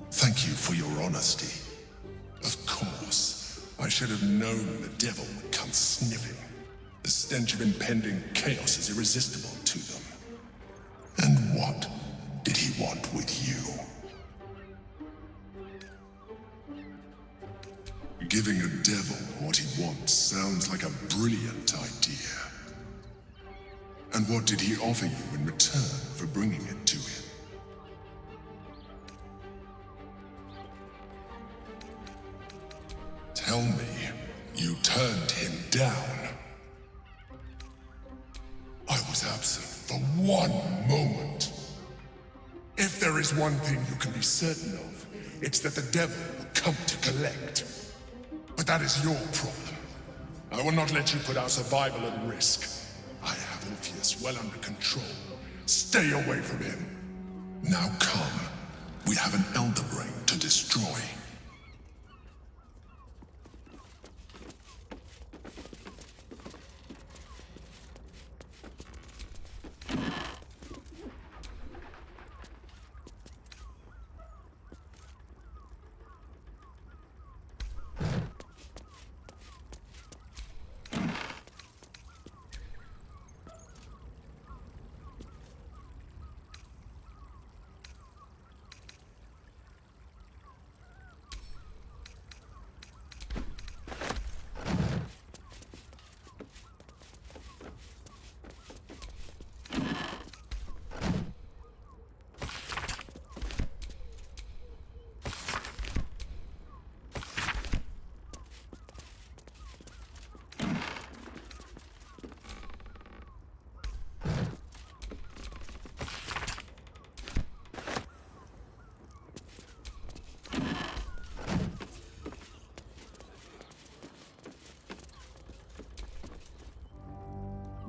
thank you for your honesty. Of course, I should have known the devil would come sniffing. The stench of impending chaos is irresistible to them. And what did he want with you? Giving a devil what he wants sounds like a brilliant idea. And what did he offer you in return for bringing it to him? Tell me, you turned him down. I was absent for 1 moment. If there is one thing you can be certain of, it's that the devil will come to collect. But that is your problem. I will not let you put our survival at risk. I have Orpheus well under control. Stay away from him. Now come. We have an Elder Brain to destroy.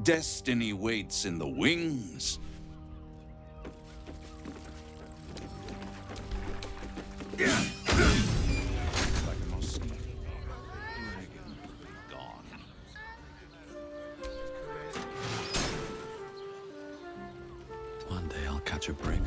Destiny waits in the wings. One day I'll catch a break.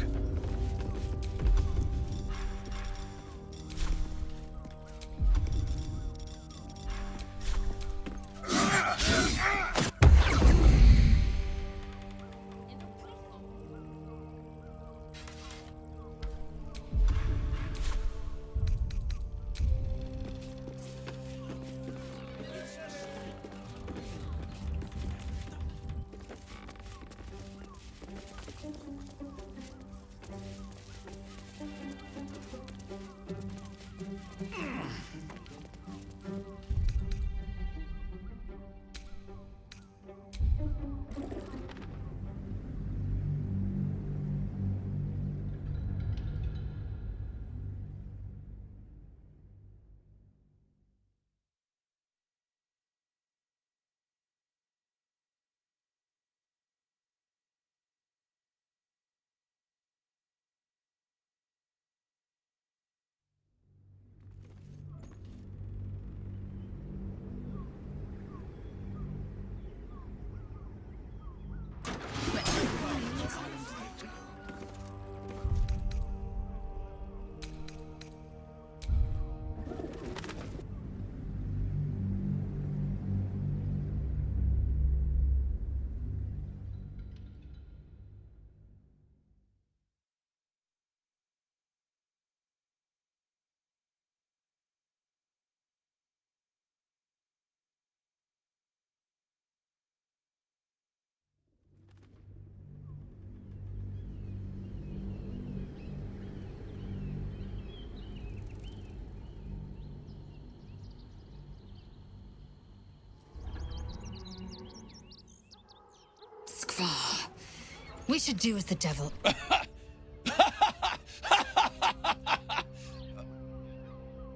far. We should do as the devil...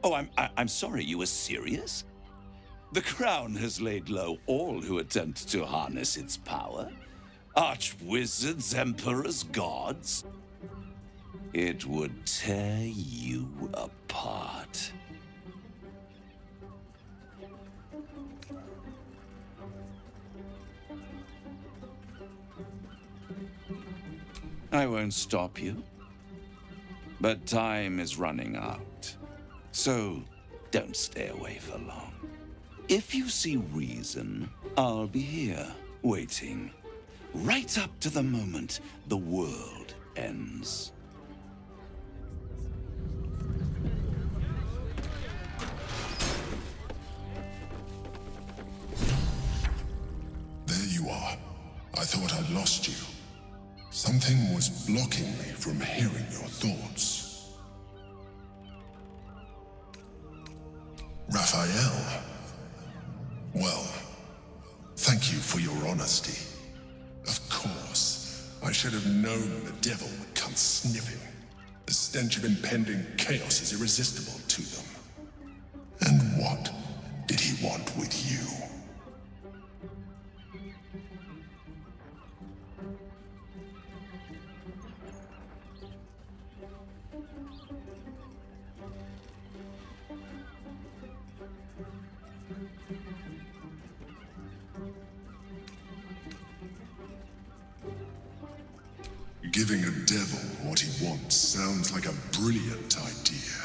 Oh, I'm sorry, you were serious? The crown has laid low all who attempt to harness its power. Archwizards, emperors, gods. It would tear you apart. I won't stop you. But time is running out. So, don't stay away for long. If you see reason, I'll be here, waiting. Right up to the moment the world ends. There you are. I thought I'd lost you. Something was blocking me from hearing your thoughts. Raphael. Well, thank you for your honesty. Of course, I should have known the devil would come sniffing. The stench of impending chaos is irresistible to them. And what did he want with you? Giving a devil what he wants sounds like a brilliant idea.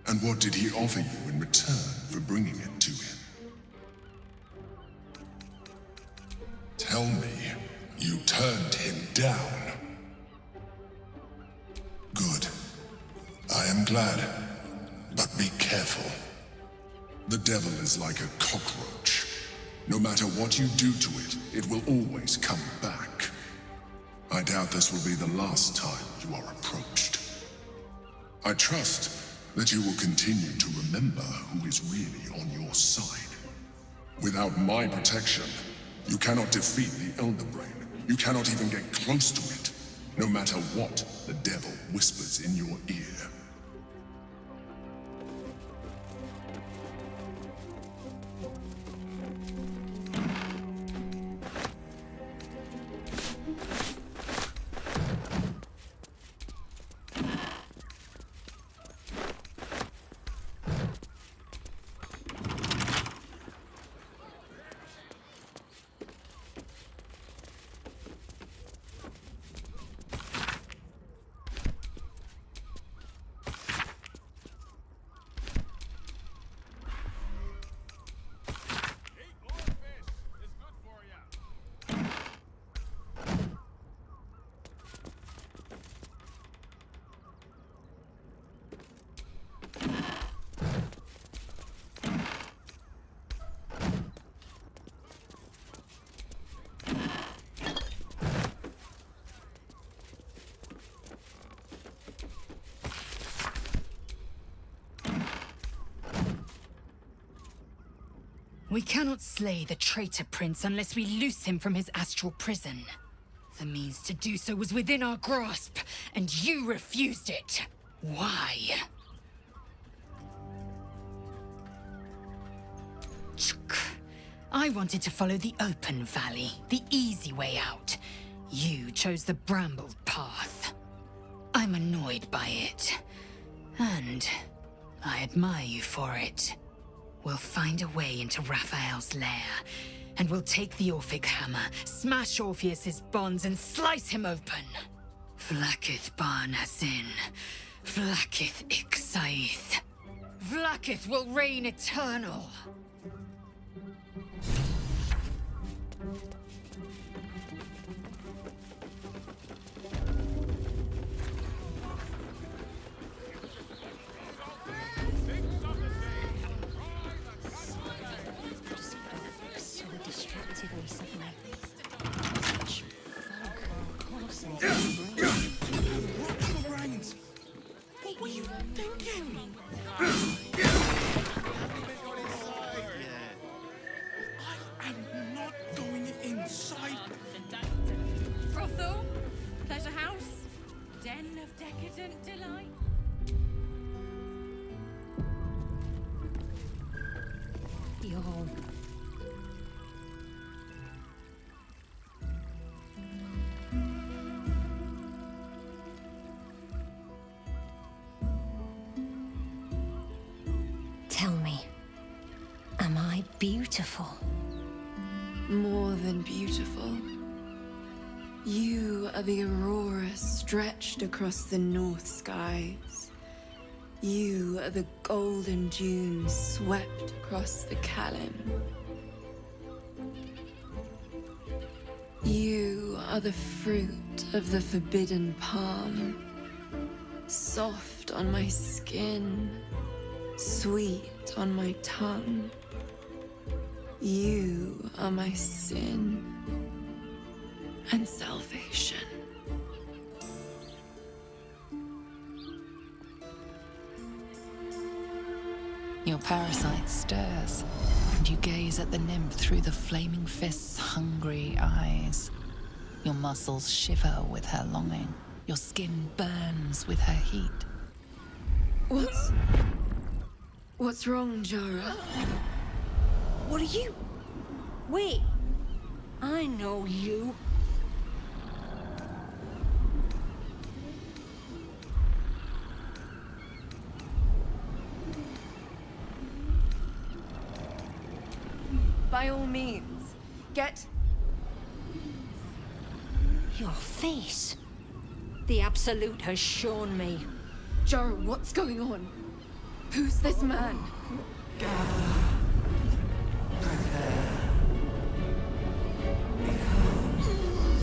And what did he offer you in return for bringing it to him? Tell me, you turned him down. Good. I am glad. But be careful. The devil is like a cockroach. No matter what you do to it, it will always come back. I doubt this will be the last time you are approached. I trust that you will continue to remember who is really on your side. Without my protection, you cannot defeat the Elder Brain. You cannot even get close to it, no matter what the devil whispers in your ear. We cannot slay the traitor prince unless we loose him from his astral prison. The means to do so was within our grasp, and you refused it. Why? I wanted to follow the open valley, the easy way out. You chose the brambled path. I'm annoyed by it. And I admire you for it. We'll find a way into Raphael's lair, and we'll take the Orphic hammer, smash Orpheus's bonds, and slice him open. Vlakith bar Nazin, Vlakith Ixaith. Vlakith will reign eternal. What were you thinking? guilty of. Tell me, am I beautiful? More than beautiful. You are the aurora stretched across the north skies. You are the golden dunes swept across the Kalim. You are the fruit of the forbidden palm, soft on my skin, sweet on my tongue. You are my sin and salvation. Your parasite stirs, and you gaze at the nymph through the flaming fist's hungry eyes. Your muscles shiver with her longing. Your skin burns with her heat. What's wrong, Jara? What are you? Wait. I know you. By all means, get... Your face. The Absolute has shown me. Jara, what's going on? Who's this man?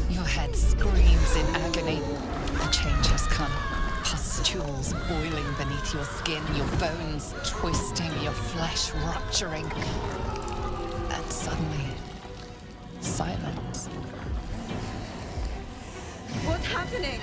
Your head screams in agony. The change has come. Pustules boiling beneath your skin, your bones twisting, your flesh rupturing. And suddenly, silence. What's happening?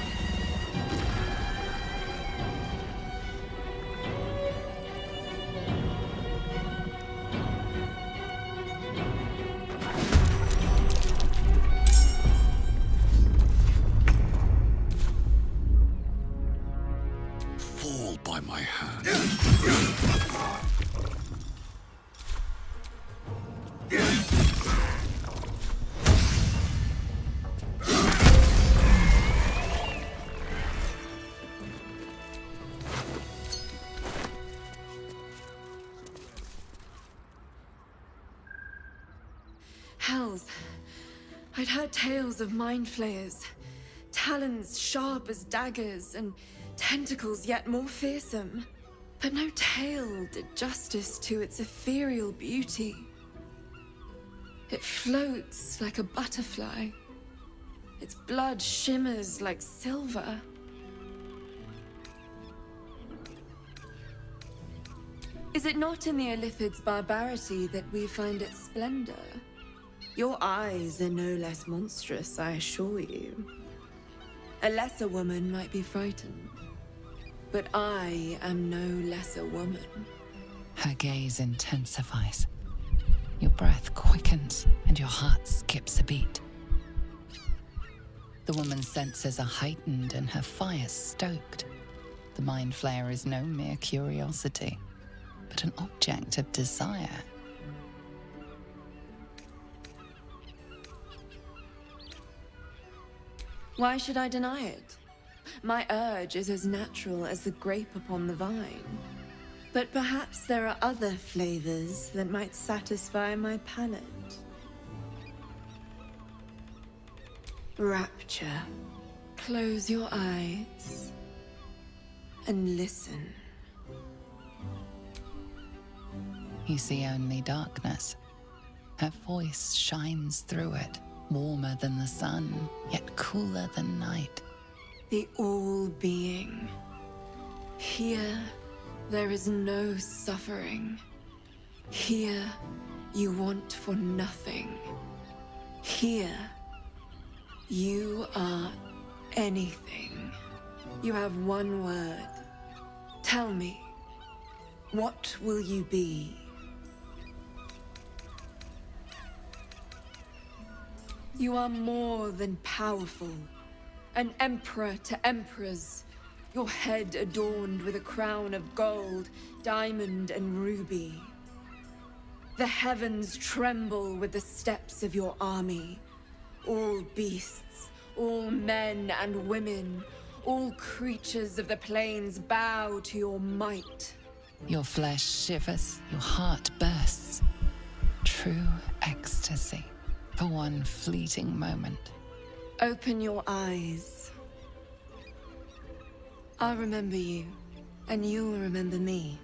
Fall by my hand. Hells. I'd heard tales of mind flayers. Talons sharp as daggers and tentacles yet more fearsome. But no tale did justice to its ethereal beauty. It floats like a butterfly. Its blood shimmers like silver. Is it not in the Illithid's barbarity that we find its splendor? Your eyes are no less monstrous, I assure you. A lesser woman might be frightened, but I am no lesser woman. Her gaze intensifies. Your breath quickens, and your heart skips a beat. The woman's senses are heightened and her fire stoked. The mind flayer is no mere curiosity, but an object of desire. Why should I deny it? My urge is as natural as the grape upon the vine. But perhaps there are other flavors that might satisfy my palate. Rapture. Close your eyes and listen. You see only darkness. Her voice shines through it, warmer than the sun, yet cooler than night. The all-being. Here, there is no suffering. Here, you want for nothing. Here, you are anything. You have one word. Tell me, what will you be? You are more than powerful. An emperor to emperors. Your head adorned with a crown of gold, diamond, and ruby. The heavens tremble with the steps of your army. All beasts, all men and women, all creatures of the plains bow to your might. Your flesh shivers, your heart bursts. True ecstasy for one fleeting moment. Open your eyes. I'll remember you, and you'll remember me.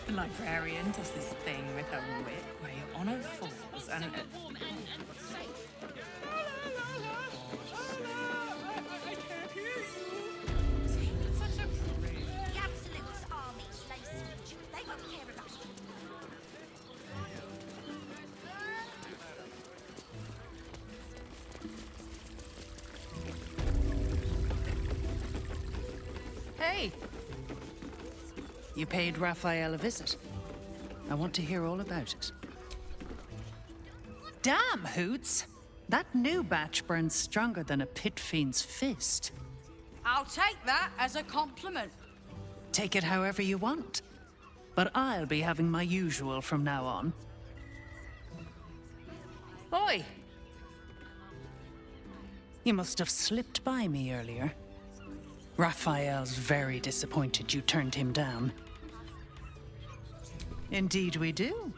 The librarian does this thing with her whip where you're on all fours and... Hey! You paid Raphael a visit. I want to hear all about it. Damn, Hoots! That new batch burns stronger than a pit fiend's fist. I'll take that as a compliment. Take it however you want. But I'll be having my usual from now on. Oi! You must have slipped by me earlier. Raphael's very disappointed you turned him down. Indeed we do.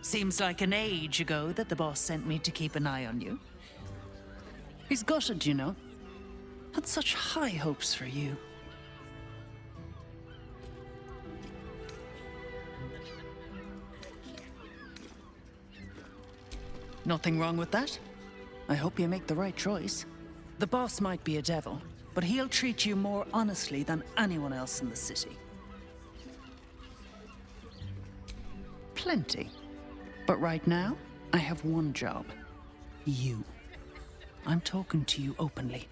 Seems like an age ago that the boss sent me to keep an eye on you. He's gutted, you know. Had such high hopes for you. Nothing wrong with that. I hope you make the right choice. The boss might be a devil, but he'll treat you more honestly than anyone else in the city. Plenty. But right now, I have one job. You. I'm talking to you openly.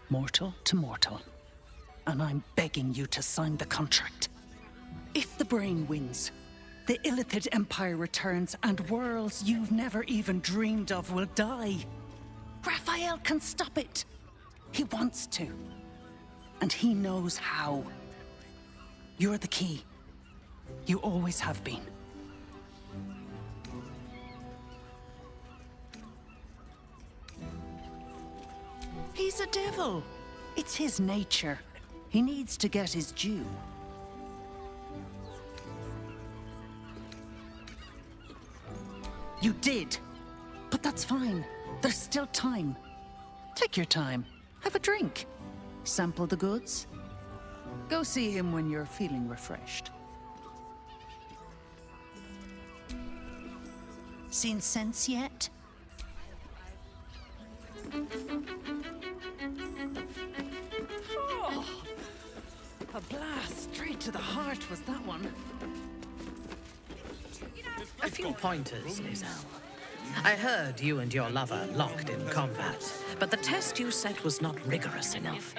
Mortal to mortal. And I'm begging you to sign the contract. If the brain wins, the Illithid Empire returns and worlds you've never even dreamed of will die. Raphael can stop it. He wants to. And he knows how. You're the key. You always have been. He's a devil. It's his nature. He needs to get his due. You did. But that's fine. There's still time. Take your time. Have a drink. Sample the goods. Go see him when you're feeling refreshed. Seen sense yet? Oh, a blast straight to the heart was that one. A few pointers, Lizelle. I heard you and your lover locked in combat, but the test you set was not rigorous enough.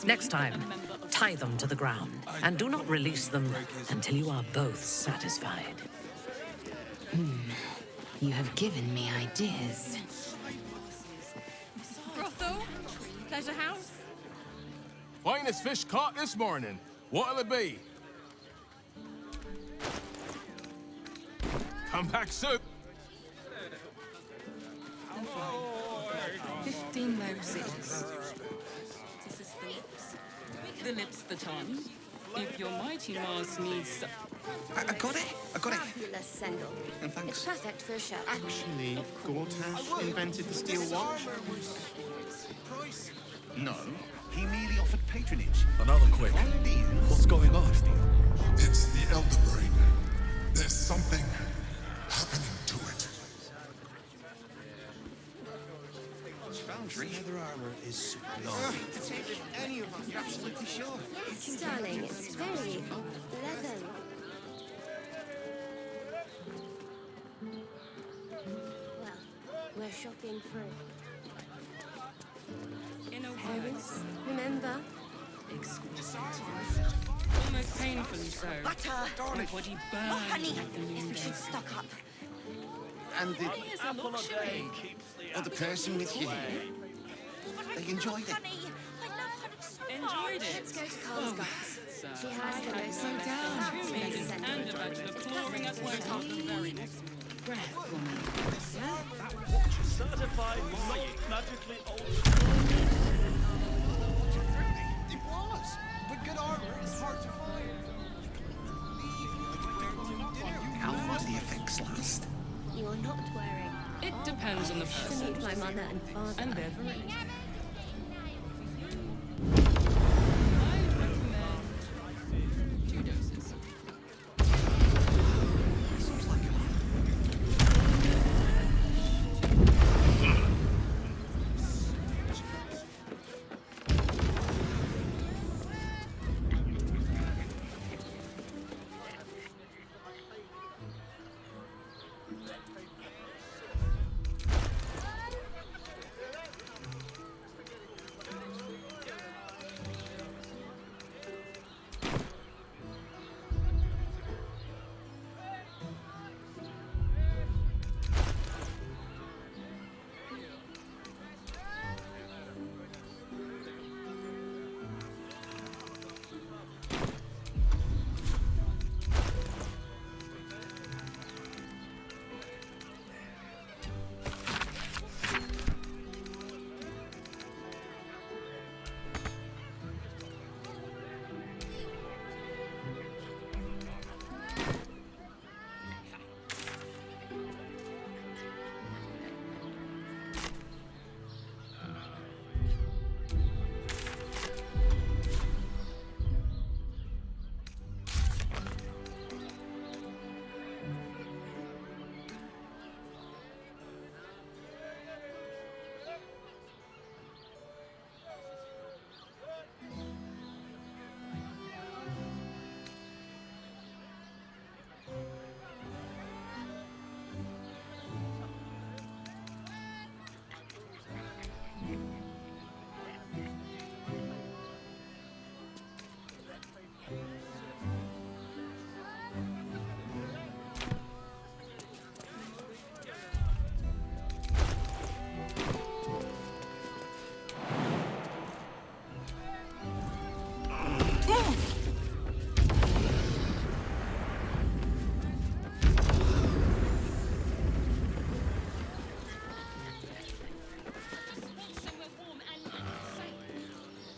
Next time, tie them to the ground, and do not release them until you are both satisfied. You have given me ideas. Brothel? Pleasure house? Finest fish caught this morning. What'll it be? Come back soon. 15 roses. The lips, the tongue. If your mighty Mars needs... I got it. Fabulous sandal. And thanks. It's perfect for a show. Actually, Gortash invented the steel watch. No, he merely offered patronage. Another quick. What's going on? It's the Elder Brain. There's something happening to it. Foundry leather armor is sublime. To take with any of us, you're absolutely sure. Yes, darling, it's very leather. Well, we're shopping for parents, remember? Exquisite. Almost painfully so. Butter! My body burns Oh, honey, with the yes, we noonday. should stock up. And the other person with you, they enjoyed it. Enjoyed it. Let's go to Carl's guys. She has the most slow down. And about the flooring as well. Very next breath for me. Certified, not magically altered. It was. With good armor, it's hard to find. How long do the effects last? You are not wearing. It depends on the To person. meet my mother and father. And their variety.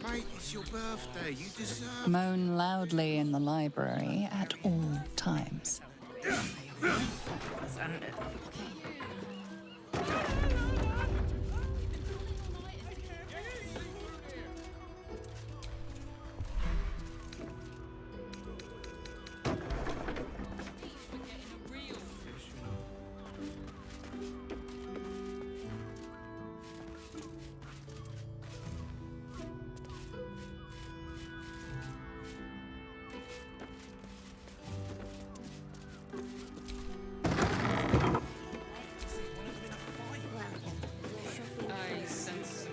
Mate, it's your birthday. You deserve... Moan loudly in the library at all times. I sense.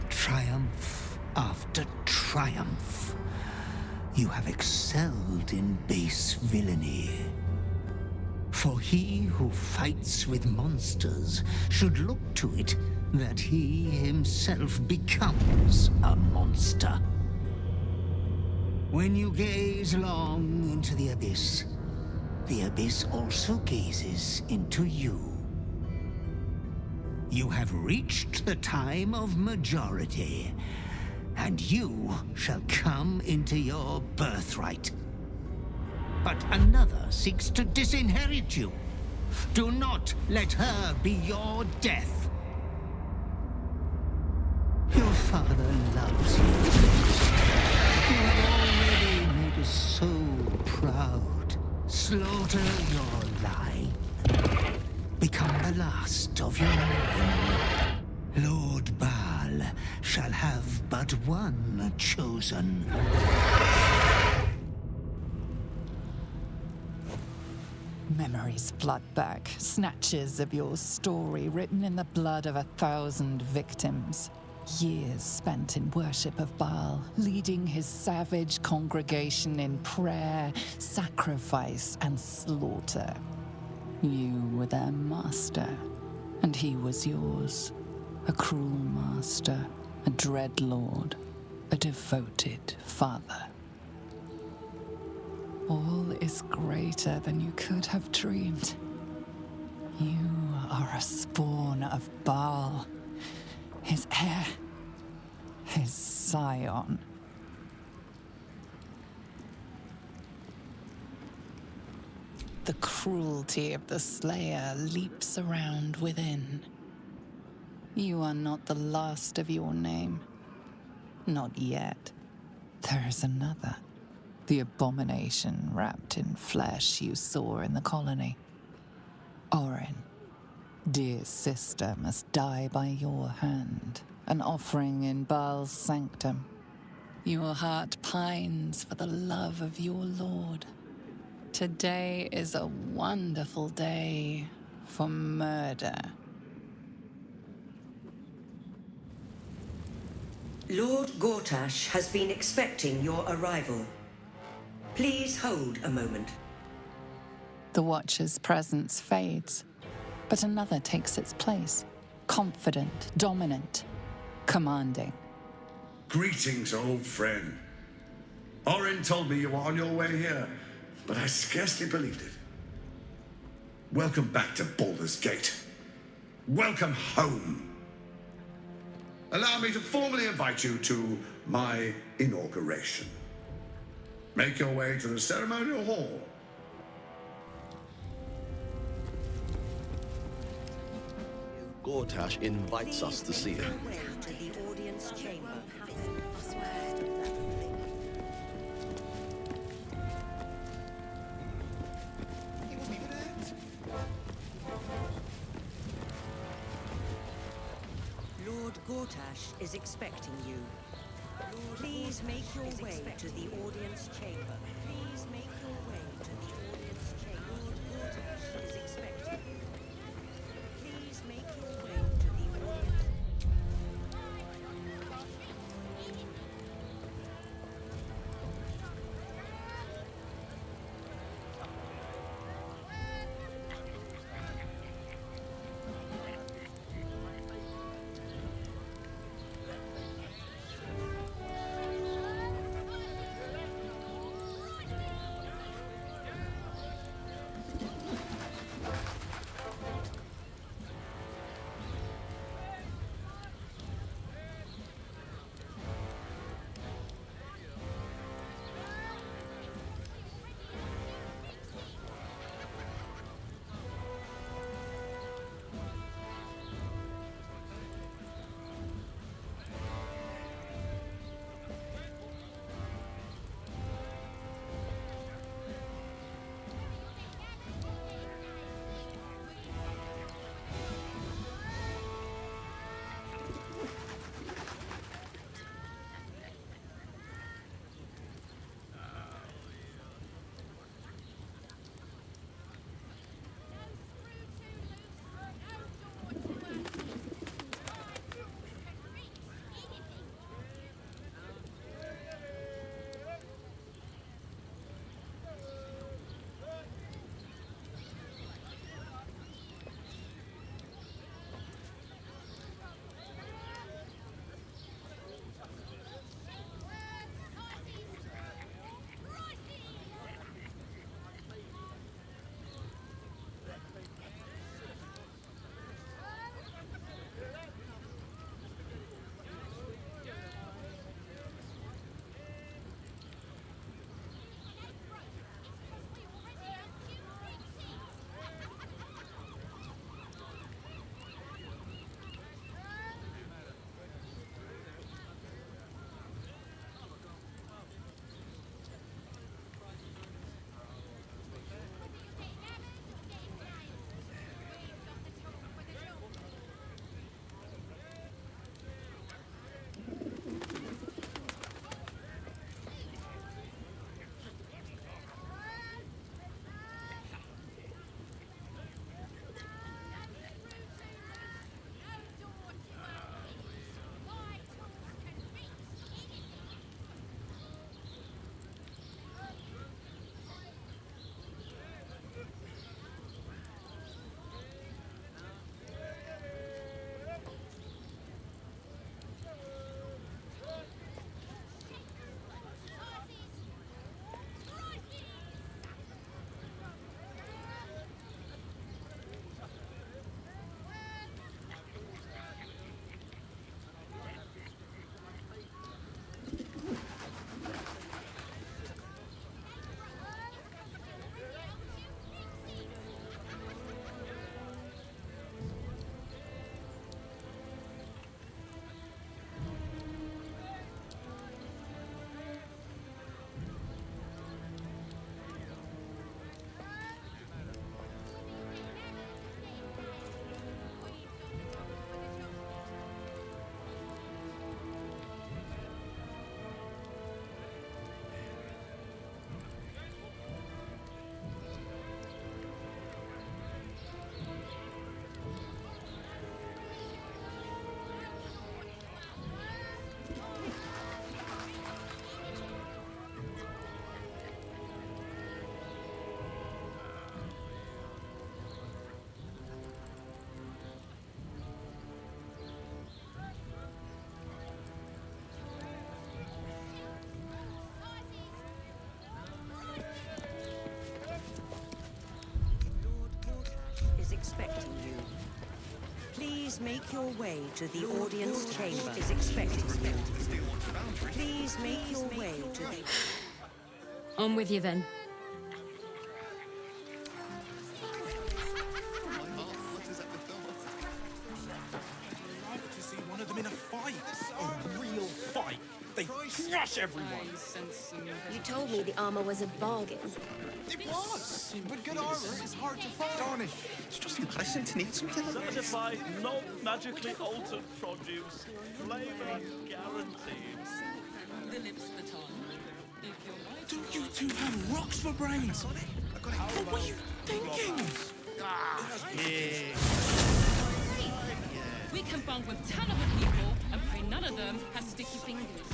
Triumph after triumph. You have excelled in base villainy. For he who fights with monsters should look to it that he himself becomes a monster. When you gaze long into the abyss also gazes into you. You have reached the time of majority, and you shall come into your birthright. But another seeks to disinherit you. Do not let her be your death. Your father loves you. You have already made us so proud. Slaughter your line. Become the last of your line. Lord Baal shall have but one chosen. Memories flood back, snatches of your story written in the blood of 1,000 victims. Years spent in worship of Baal, leading his savage congregation in prayer, sacrifice, and slaughter. You were their master, and he was yours. A cruel master, a dread lord, a devoted father. All is greater than you could have dreamed. You are a spawn of Baal, his heir, his scion. The cruelty of the Slayer leaps around within. You are not the last of your name. Not yet. There is another. The abomination wrapped in flesh you saw in the colony. Orin, dear sister, must die by your hand, an offering in Baal's sanctum. Your heart pines for the love of your lord. Today is a wonderful day for murder. Lord Gortash has been expecting your arrival. Please hold a moment. The Watcher's presence fades, but another takes its place. Confident, dominant, commanding. Greetings, old friend. Orin told me you were on your way here, but I scarcely believed it. Welcome back to Baldur's Gate. Welcome home. Allow me to formally invite you to my inauguration. Make your way to the ceremonial hall. Gortash invites us to see him. To the audience chamber. Lord Gortash is expecting you. Please make your way to the audience chamber. Please make your way to the audience chamber. Lord Gortash is expecting you. Please make your way to the audience. make your way to the audience chamber. Is expecting you. Please make your way to the... On with you then. To see one of them in a fight. A real fight. They crush everyone. You told me the armor was a bargain. It was. But good armor is hard to find. Darn it. It's just embarrassing to need something like this. Certified, not magically altered produce. Flavor guaranteed. The lips that on. If you're right. Don't you two have rocks for brains? What were you thinking? We can bond with talented people and pray none of them have sticky fingers.